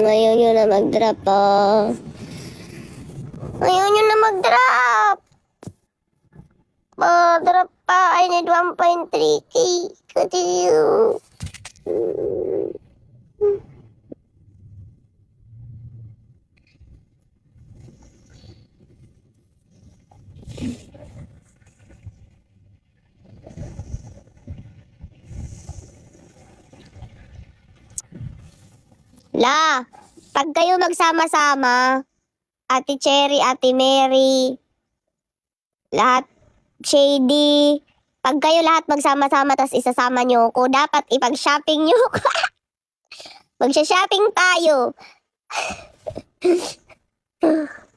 Ayaw nyo na mag-drop, oh. Ayaw nyo na mag-drop. Drop pa. I need 1.3k. Continue. La, pag kayo magsama-sama, Ate Cherry, Ate Mary, lahat, Shady, pag kayo lahat magsama-sama tas isasama nyo ako, dapat ipag-shopping nyo ako. Magsha-shopping tayo.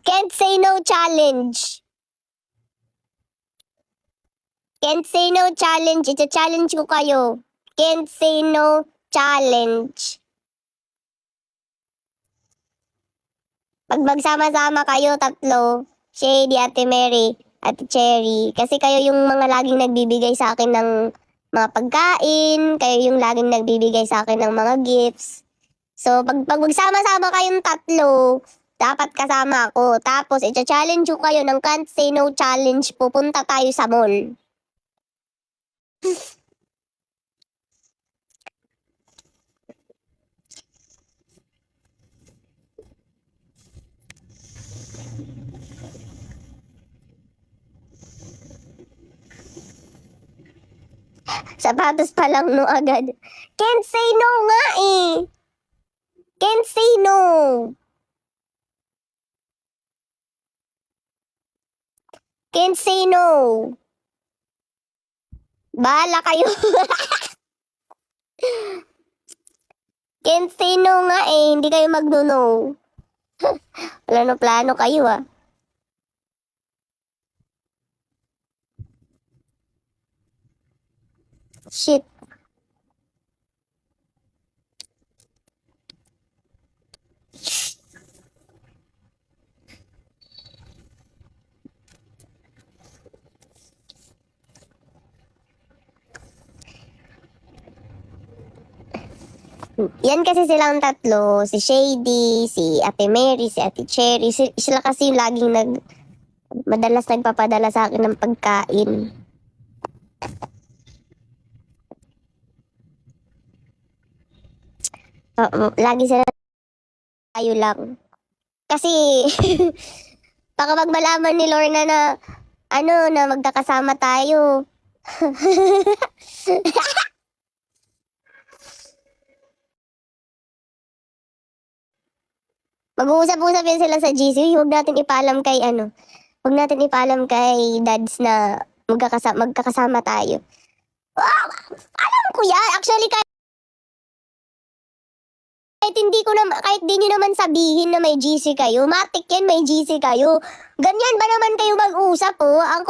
Can't say no challenge. Can't say no challenge. Ita-challenge ko kayo. Can't say no challenge. Pag magsama-sama kayo, tatlo, Shady, Ate Mary, Ate Cherry, kasi kayo yung mga laging nagbibigay sa akin ng mga pagkain, kayo yung laging nagbibigay sa akin ng mga gifts. So, pag magsama-sama kayong tatlo, dapat kasama ako. Tapos, ita-challenge ko kayo ng Can't Say No Challenge. Pupunta tayo sa mall. Sapatos pa lang no agad. Can't say no nga eh. Can't say no. Can't say no. Bahala kayo. Can't say no nga eh. Hindi kayo magno-no. Plano-plano kayo ah. Shit. Yan kasi silang tatlo, si Shady, si Ate Mary, si Ate Cherry, sila kasi yung laging madalas nagpapadala sa akin ng pagkain. Lagi sila tayo lang. Kasi, baka pag malaman ni Lorna na, na magkakasama tayo. Mag-uusap-usap yan sila sa GC. Huwag natin ipaalam kay Huwag natin ipaalam kay dads na magkakasama tayo. Alam ko yan. Actually, kahit kahit di nyo naman sabihin na may GC kayo, matik yan, may GC kayo. Ganyan ba naman kayo mag-usap, oh? Ang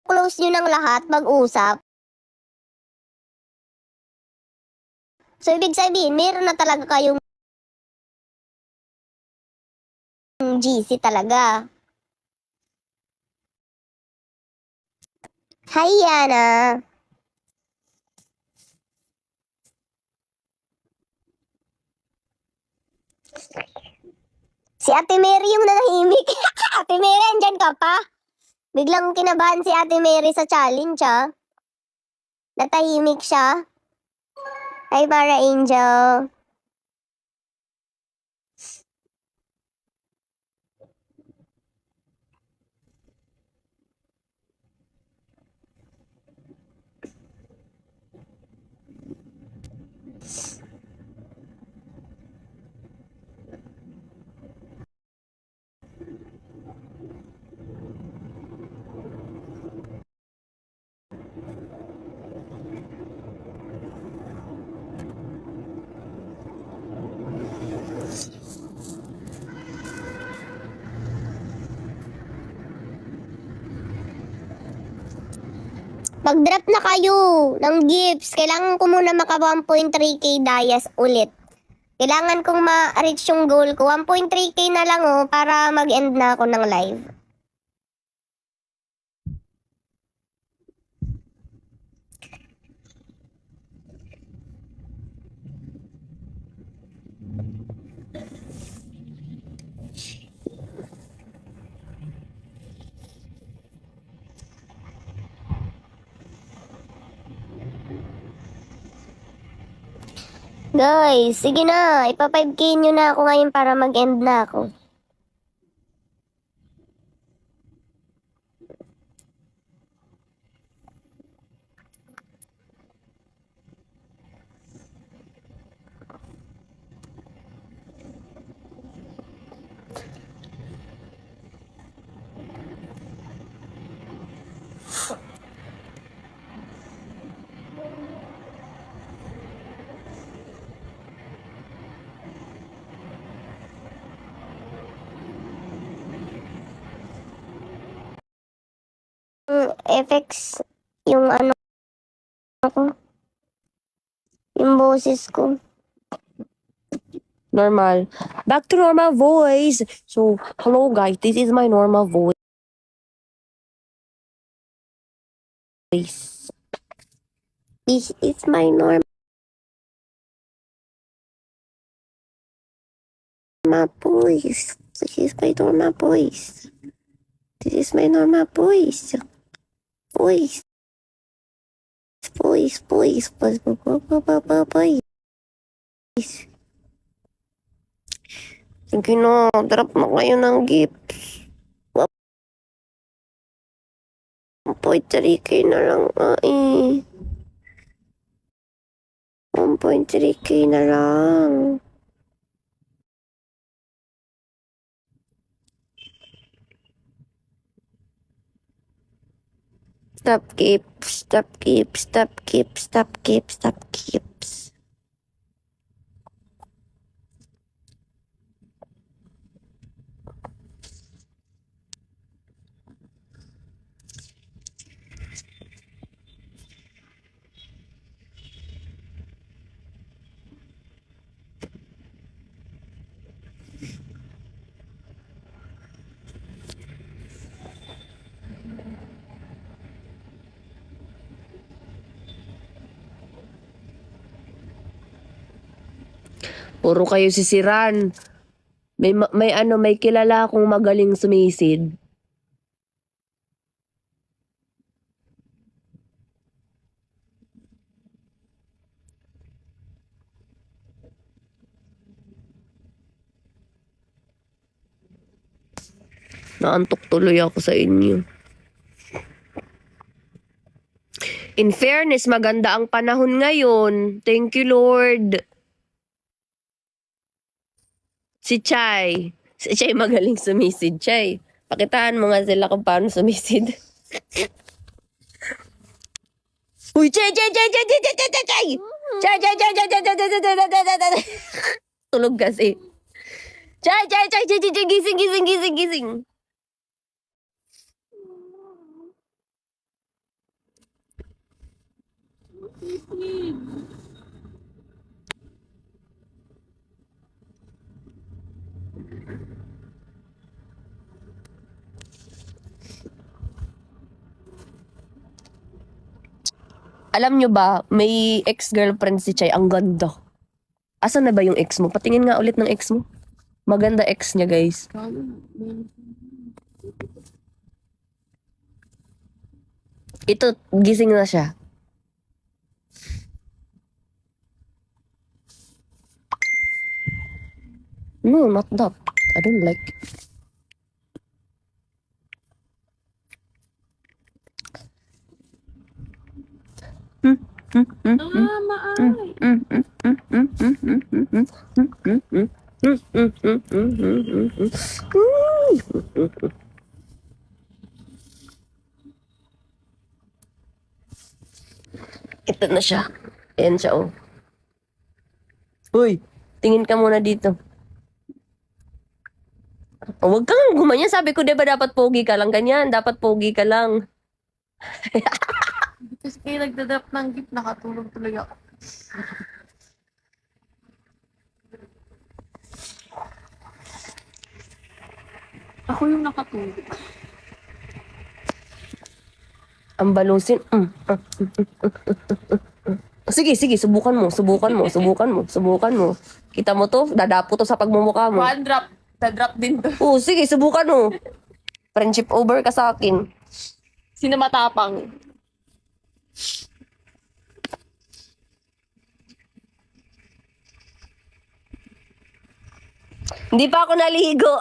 close nyo ng lahat, mag-usap. So, ibig sabihin, meron na talaga kayong GC talaga. Hi, Yana. Si Ate Mary yung nanahimik. Ate Mary, andyan ka pa? Biglang kinabahan si Ate Mary sa challenge, ah. Natahimik siya. Hi, Para Angel. Mag-drop na kayo ng gifts. Kailangan ko muna maka 1.3k dayas ulit. Kailangan kong ma-reach yung goal ko. 1.3k na lang para mag-end na ako ng live. Guys, sige na. Ipa 5K nyo na ako ngayon para mag-end na ako. FX yung ano ko, yung boses ko. Normal. Back to normal voice. So, hello guys, this is my normal voice. This is my normal voice. This is my normal voice. This is my normal voice. Voice. Voice, voice, voice, voice. Sige na, drop na kayo ng gifts. 1.3k na lang. 1.3k na lang. Stop keeps, stop keeps, stop keeps, stop keeps, stop keeps. Puro kayo sisiran. May kilala akong magaling sumisid. Naantok tuloy ako sa inyo. In fairness, maganda ang panahon ngayon. Thank you, Lord. Si Chay. Si Chay magaling sumisid, Chay. Pakitaan mo nga sila kung paano sumisid. Uy, Chay! Chay! Chay! Chay! Chay! Chay! Chay! Chay! Chay! Chay! Chay! Chay! Chay! Chay! Chay! Chay! Tulog kasi. Chay! Chay! Chay! Chay! Chay! Gising! Gising! Gising! Gising! Alam nyo ba, may ex-girlfriend si Chay. Ang ganda. Asan na ba yung ex mo? Patingin nga ulit ng ex mo. Maganda ex niya, guys. Ito, gising na siya. No, not that. I don't like it. Ito na siya. Ayan siya, oh. Uy, tingin ka muna dito. Oh, wag kang gumanyan. Sabi ko, diba dapat pogi ka lang? Ganyan, dapat pogi ka lang. Kasi kayo nagdadrop ng gift, nakatulog tuloy ako. Ako yung nakatulog. Ang balusin. Sige, sige, subukan mo, subukan mo, subukan mo, subukan mo. Kita mo to? Dadapo to sa pagmumukha mo. One drop. Da-drop din to. Oh, sige, subukan mo. Friendship over ka sa akin. Sino matapang? Hindi pa ako naligo.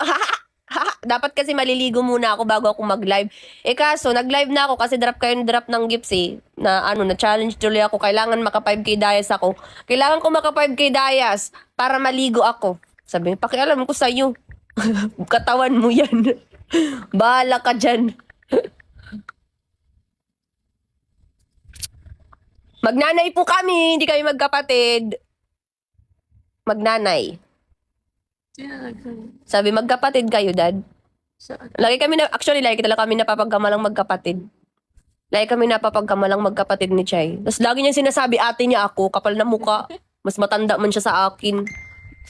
Dapat kasi maliligo muna ako bago ako mag-live. Eh kaso, nag-live na ako kasi drop kayo drop ng gifts eh. Na ano, na-challenge tuloy ako. Kailangan maka 5K Dayas ako. Kailangan ko maka 5K Dayas para maligo ako. Sabi, pakialam ko sa'yo. Katawan mo yan. Bahala ka dyan. Magnanay po kami, hindi kami magkapatid. Magnanay. Sabi, magkapatid kayo, Dad. Lagi kami na, actually, lagi talaga kami napapagkamalang magkapatid. Lagi kami napapagkamalang magkapatid ni Chay. Tapos lagi niya sinasabi, ate niya ako, kapal na muka. Mas matanda man siya sa akin.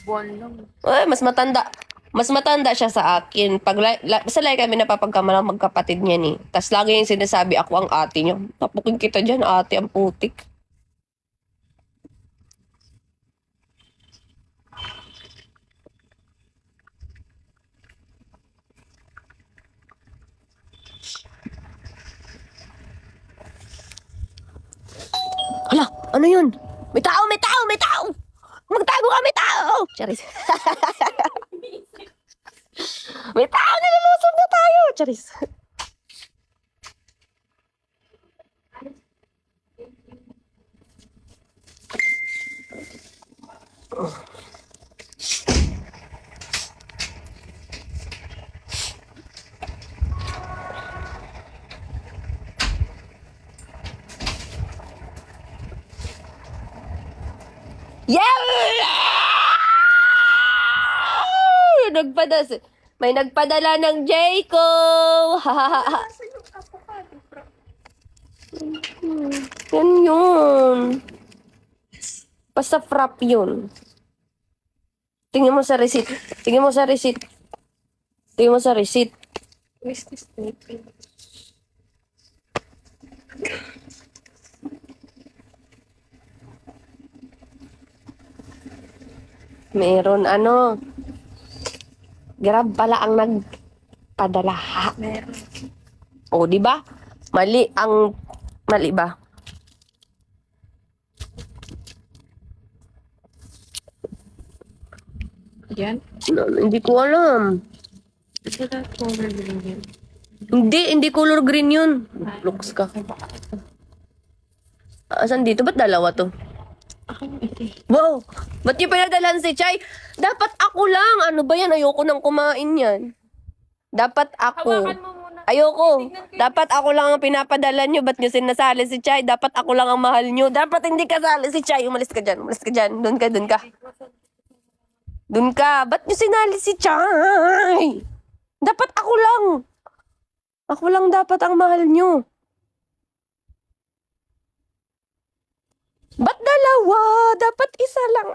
Buwan lang. Ay, mas matanda siya sa akin. Basta lagi kami napapagkamalang magkapatid niya ni. Tapos lagi niya sinasabi, ako ang ate niya. Tapukin kita dyan, ate, ang putik. Hala, ano yun? May tao, may tao, may tao! Magtago ka, may tao! Charis. May tao, nilulusog na tayo! Charis. Yeah! May nagpadala ng Jayco! Yan yun. Basta frap yun. Tingin mo sa receipt. Tingin mo sa receipt. Tingin mo sa receipt. Where's this thing? Meron ano. Grab pala ang nagpadala. Meron. O, di ba? Mali ba? Yan? Hindi ko alam. Is it that color green yan? Hindi color green yun. Looks ka. Asan dito? Ba't dalawa to? Ako ito. Wow! Ba't yung pinadalan si Chay? Dapat ako lang. Ano ba yan? Ayoko nang kumain yan. Dapat ako. Hawakan mo muna. Ayoko. Dapat ako lang ang pinapadala nyo. Ba't nyo sinasali si Chay? Dapat ako lang ang mahal nyo. Dapat hindi kasali si Chay. Umalis ka dyan. Umalis ka dyan. Doon ka, doon ka. Doon ka. Ba't nyo sinali si Chay? Dapat ako lang. Ako lang dapat ang mahal nyo. Ba't dalawa? Dapat isa lang.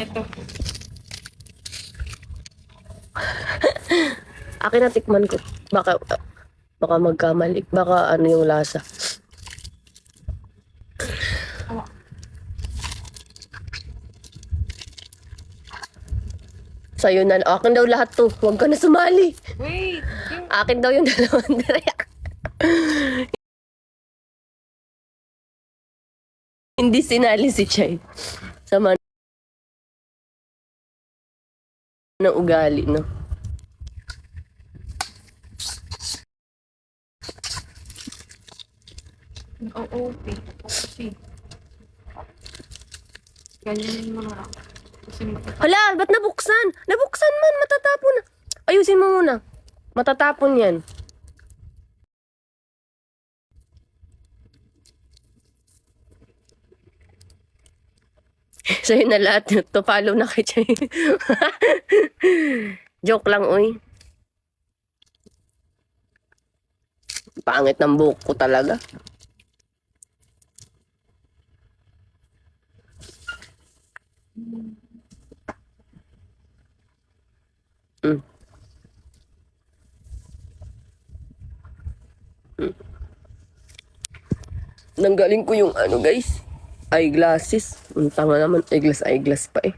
Ito. Akin na tikman ko. Baka magkamali. Baka ano yung lasa. Sa'yo na. Akin daw lahat to. Huwag ka na sumali. Wait. Akin daw yung dalawang direct. Hindi sinali si Chay. Sama ng ugali, no? OOP. OOP. Ganyan mo na lang. Kasi Hala, ba't nabuksan? Nabuksan man, matatapon na. Ayusin mo muna. Matatapon yan. Sa'yo na lahat. To follow na kay Chay. Joke lang, uy. Pangit ng buhok ko talaga. Nanggaling ko yung ano, guys. Eyeglasses. Ang tanga naman. Eyeglass pa eh.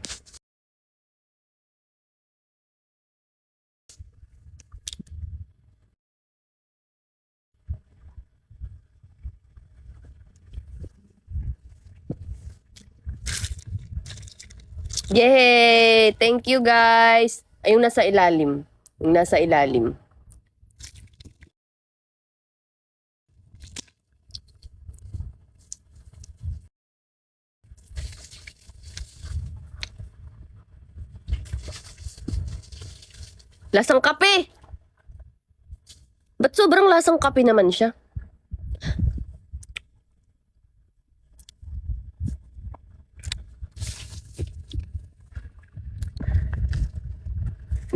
Yay! Thank you, guys. Ay, yung nasa ilalim. Yung nasa ilalim. Lasang kape! Ba't sobrang lasang kape naman siya?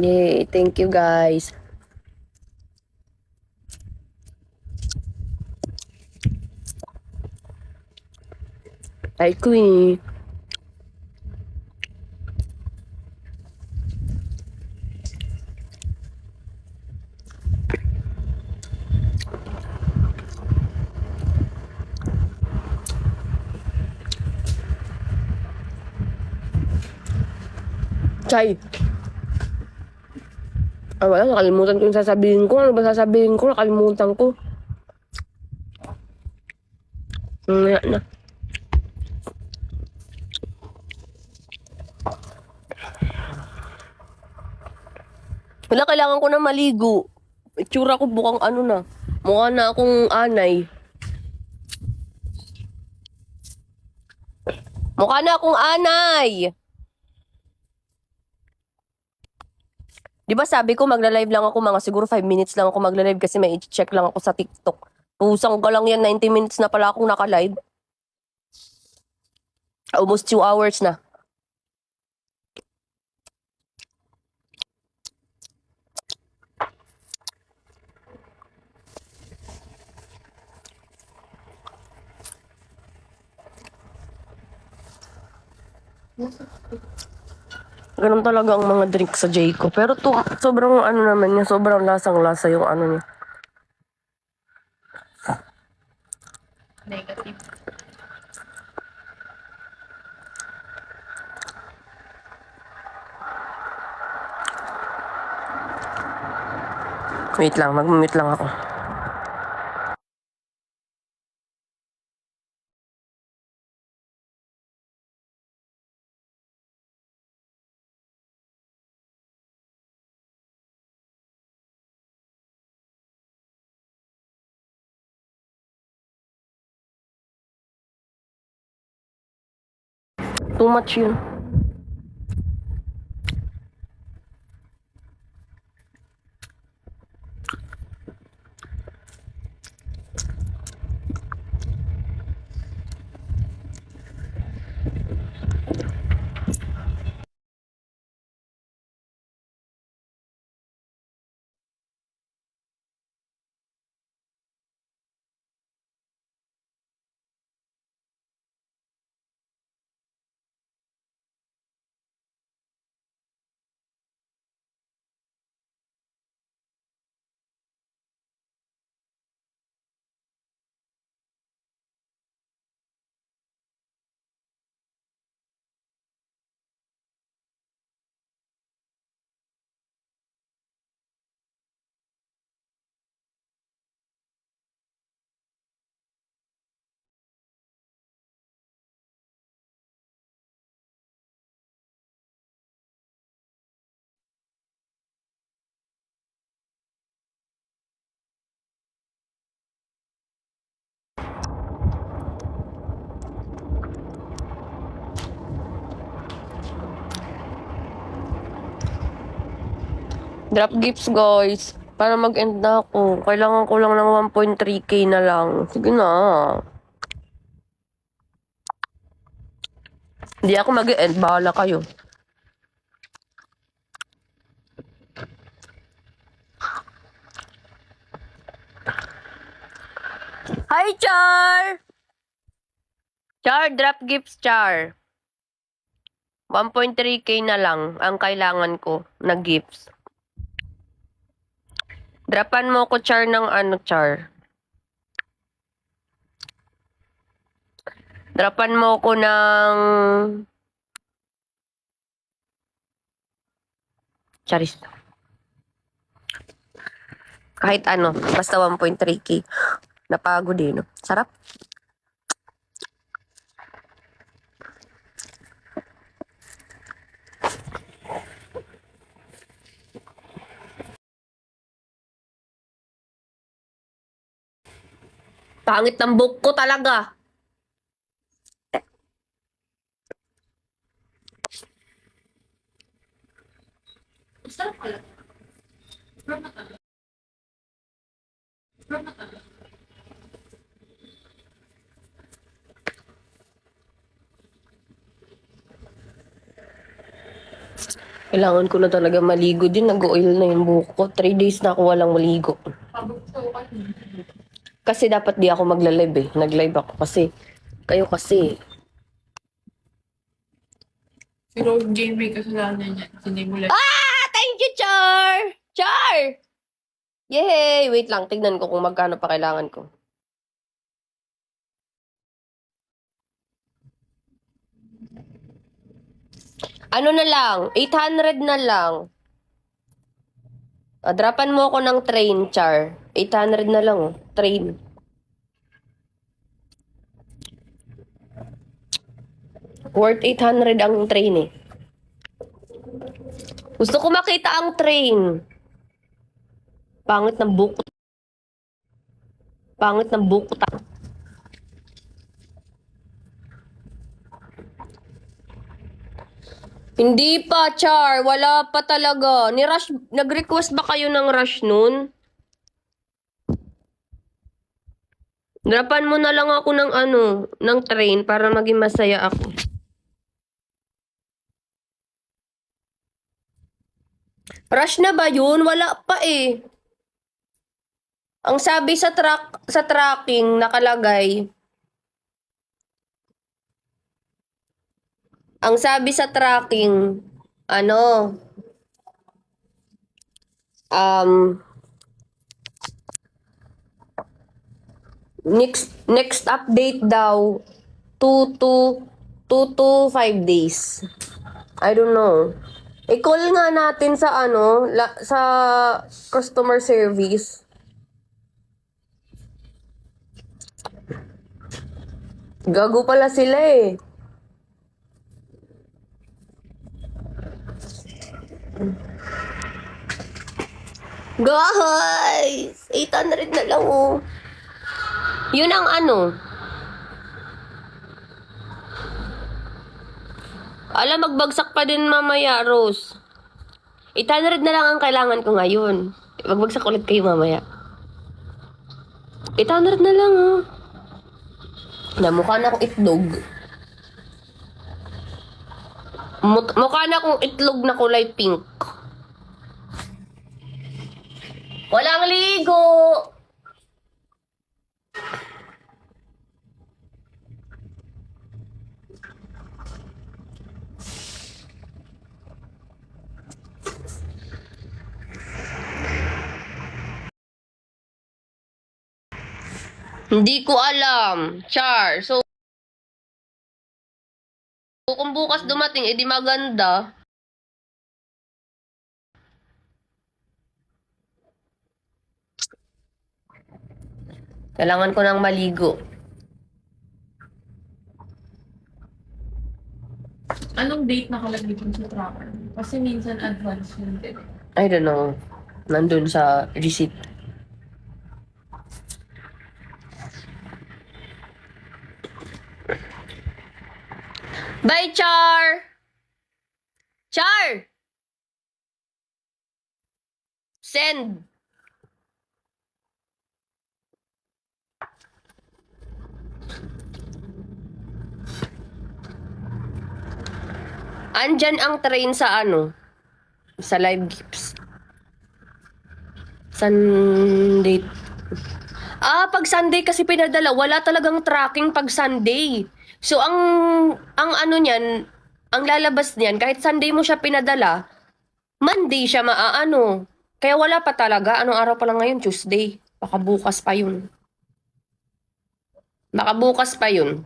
Yay! Thank you, guys. Ay, Queen. Chay. Ah, wala. Nakalimutan ko yung sasabihin ko. Ano ba sasabihin ko? Nakalimutan ko. Nga na. Wala, kailangan ko na maligo. Itsura ko bukang ano na. Mukha na akong anay. Mukha na akong anay! Di ba sabi ko magla-live lang ako mga siguro 5 minutes lang ako magla-live kasi may i-check lang ako sa TikTok. Pusang ko lang yan, 90 minutes na pala akong naka-live. Almost 2 hours na. Ganun talaga ang mga drink sa Jayco. Pero to, sobrang ano naman niya, sobrang lasang-lasa yung ano niya. Negative. Wait lang, mag-mute lang ako. Too much yun. Drop gifts, guys. Para mag-end na ako. Kailangan ko lang ng 1.3k na lang. Sige na. Hindi ako mag-end. Bahala kayo. Hi, Char! Char, drop gifts, Char. 1.3k na lang ang kailangan ko na gifts. Drapan mo ko, Char, ng ano, Char. Drapan mo ko ng... Charis. Kahit ano, basta 1.3k. Napagod eh, no? Sarap. Pangit ng buhok ko talaga. Kailangan ko na talaga maligo din. Nag-oil na yung buhok ko. 3 days na ako walang maligo. Kasi dapat di ako magla-live eh. Nag-live ako kasi. Kayo kasi. Pero game may kasalanan niya. Hindi mo lang. Ah! Thank you, Char! Char! Yay! Wait lang. Tignan ko kung magkano pa kailangan ko. Ano na lang? 800 na lang. Dropan mo ako ng train, Char. 800 na lang, oh. Train. Worth 800 ang train, eh. Gusto ko makita ang train. Pangit ng buko. Pangit ng buko. Hindi pa, Char. Wala pa talaga. Ni-rush, nag-request ba kayo ng rush nun? Drapan mo na lang ako ng ng train para maging masaya ako. Rush na ba yun? Wala pa eh. Ang sabi sa tracking nakalagay. Ang sabi sa tracking, next update daw, 2 to 5 days. I don't know. I-call nga natin sa sa customer service. Gago pala sila eh. Guys! 800 na lang, oh. Yun ang Alam, magbagsak pa din mamaya, Rose. 800 na lang ang kailangan ko ngayon. Magbagsak ulit kayo mamaya. 800 na lang, oh. Mukha na akong itlog. Mukha na akong itlog na kulay pink. Walang ligo! Hindi ko alam, Char. So, kung bukas dumating, edi maganda. Kailangan ko nang maligo. Anong date nakalagay dun sa tracker? Kasi minsan advance yun din. I don't know. Nandun sa receipt. Bye, Char! Char! Send. Andyan ang train sa sa live gifts. Sunday. Pag Sunday kasi pinadala, wala talagang tracking pag Sunday. So, ang niyan, ang lalabas niyan, kahit Sunday mo siya pinadala, Monday siya Kaya wala pa talaga. Anong araw pa lang ngayon? Tuesday. Baka bukas pa yun. Baka bukas pa yun.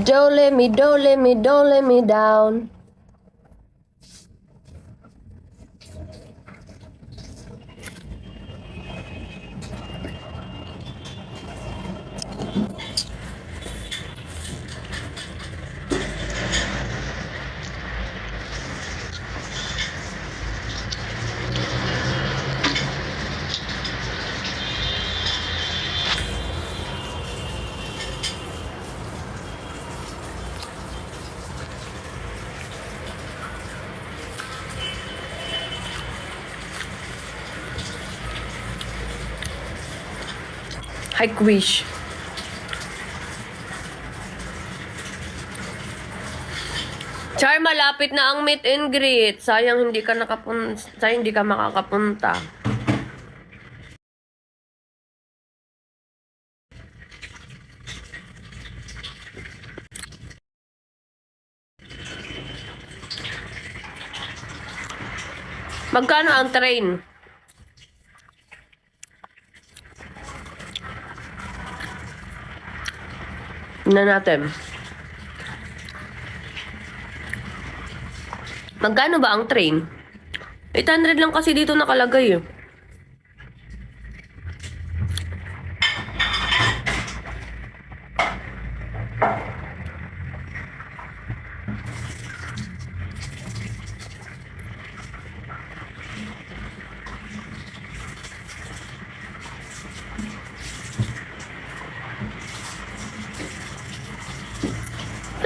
Don't let me, don't let me, don't let me down. Hi, Krish. Char, malapit na ang meet and greet. Sayang hindi ka makakapunta. Magkano ang train? Na natin. Magkano ba ang train? 800 lang kasi dito nakalagay eh.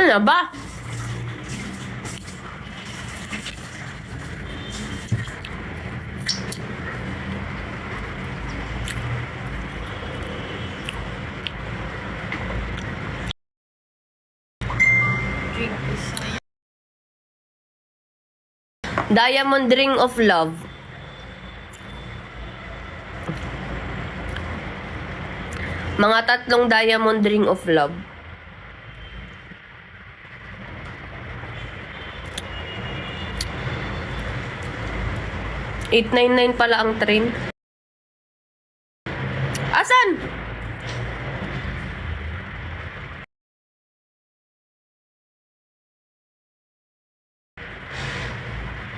Ano ba? Drink is Diamond Ring of Love. Mga 3 Diamond Ring of Love. $899 pala ang train. Asan?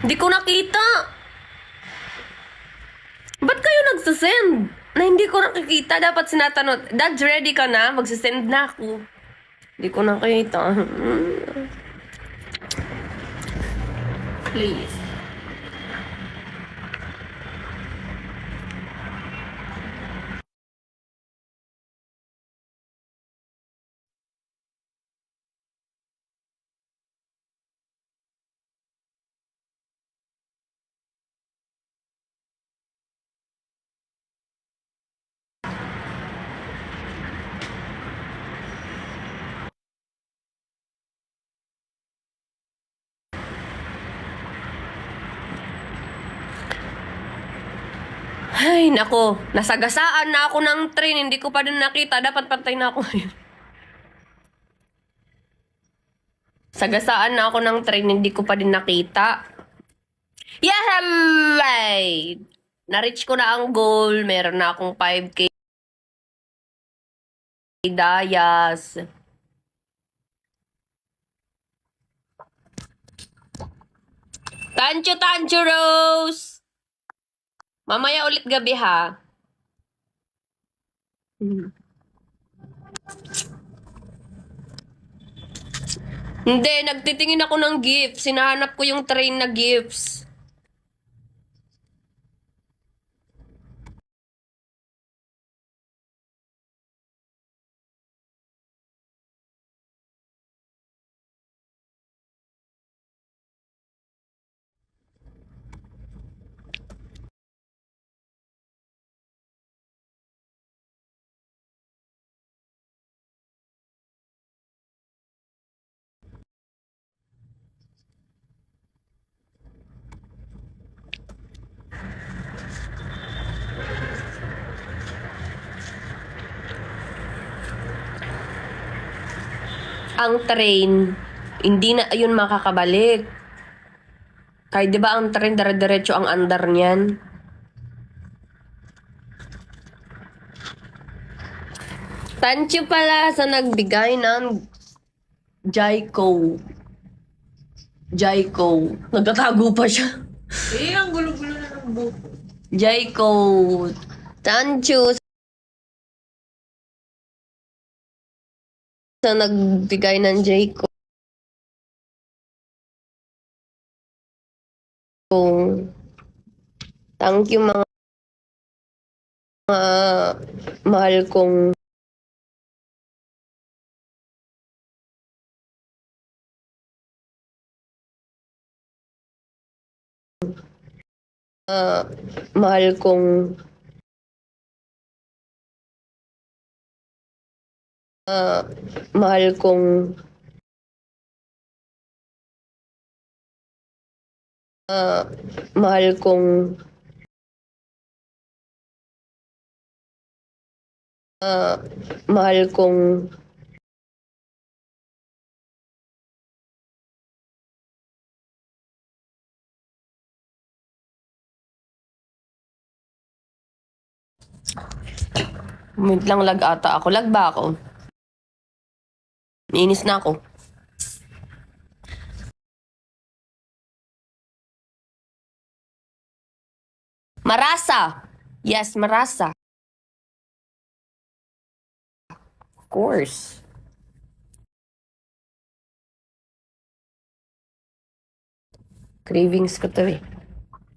Hindi ko nakita. Ba't kayo nagsasend? Na hindi ko nakikita. Dapat sinatanong, Dad, ready ka na? Magsasend na ako. Hindi ko nakita. please. Ay, nako. Nasagasaan na ako ng train. Hindi ko pa din nakita. Dapat pantay na ako ngayon. Sagasaan na ako ng train. Hindi ko pa din nakita. Yahalay! Na-reach ko na ang goal. Meron na akong 5K dayas. Tancho, Rose! Mamaya ulit gabi, ha? Hindi, nagtitingin ako ng gifts. Sinahanap ko yung train na gifts. Ang train, hindi na ayun makakabalik. Kahit di ba ang train, dire-diretso ang andar niyan. Thank you pala sa nagbigay ng Jaiko. Jaiko. Nagtatago pa siya. Eh, ang gulo-gulo na ng boat. Jaiko. Tanchu. Sa nagbigay ng Jaiko. Thank you mga mahal kong mahal kong mahal kong mahal kong mahal kong wait lang, lag ata ako. Lag ba ako? Inis na ako. Marasa! Yes, Marasa. Of course. Cravings ko to eh.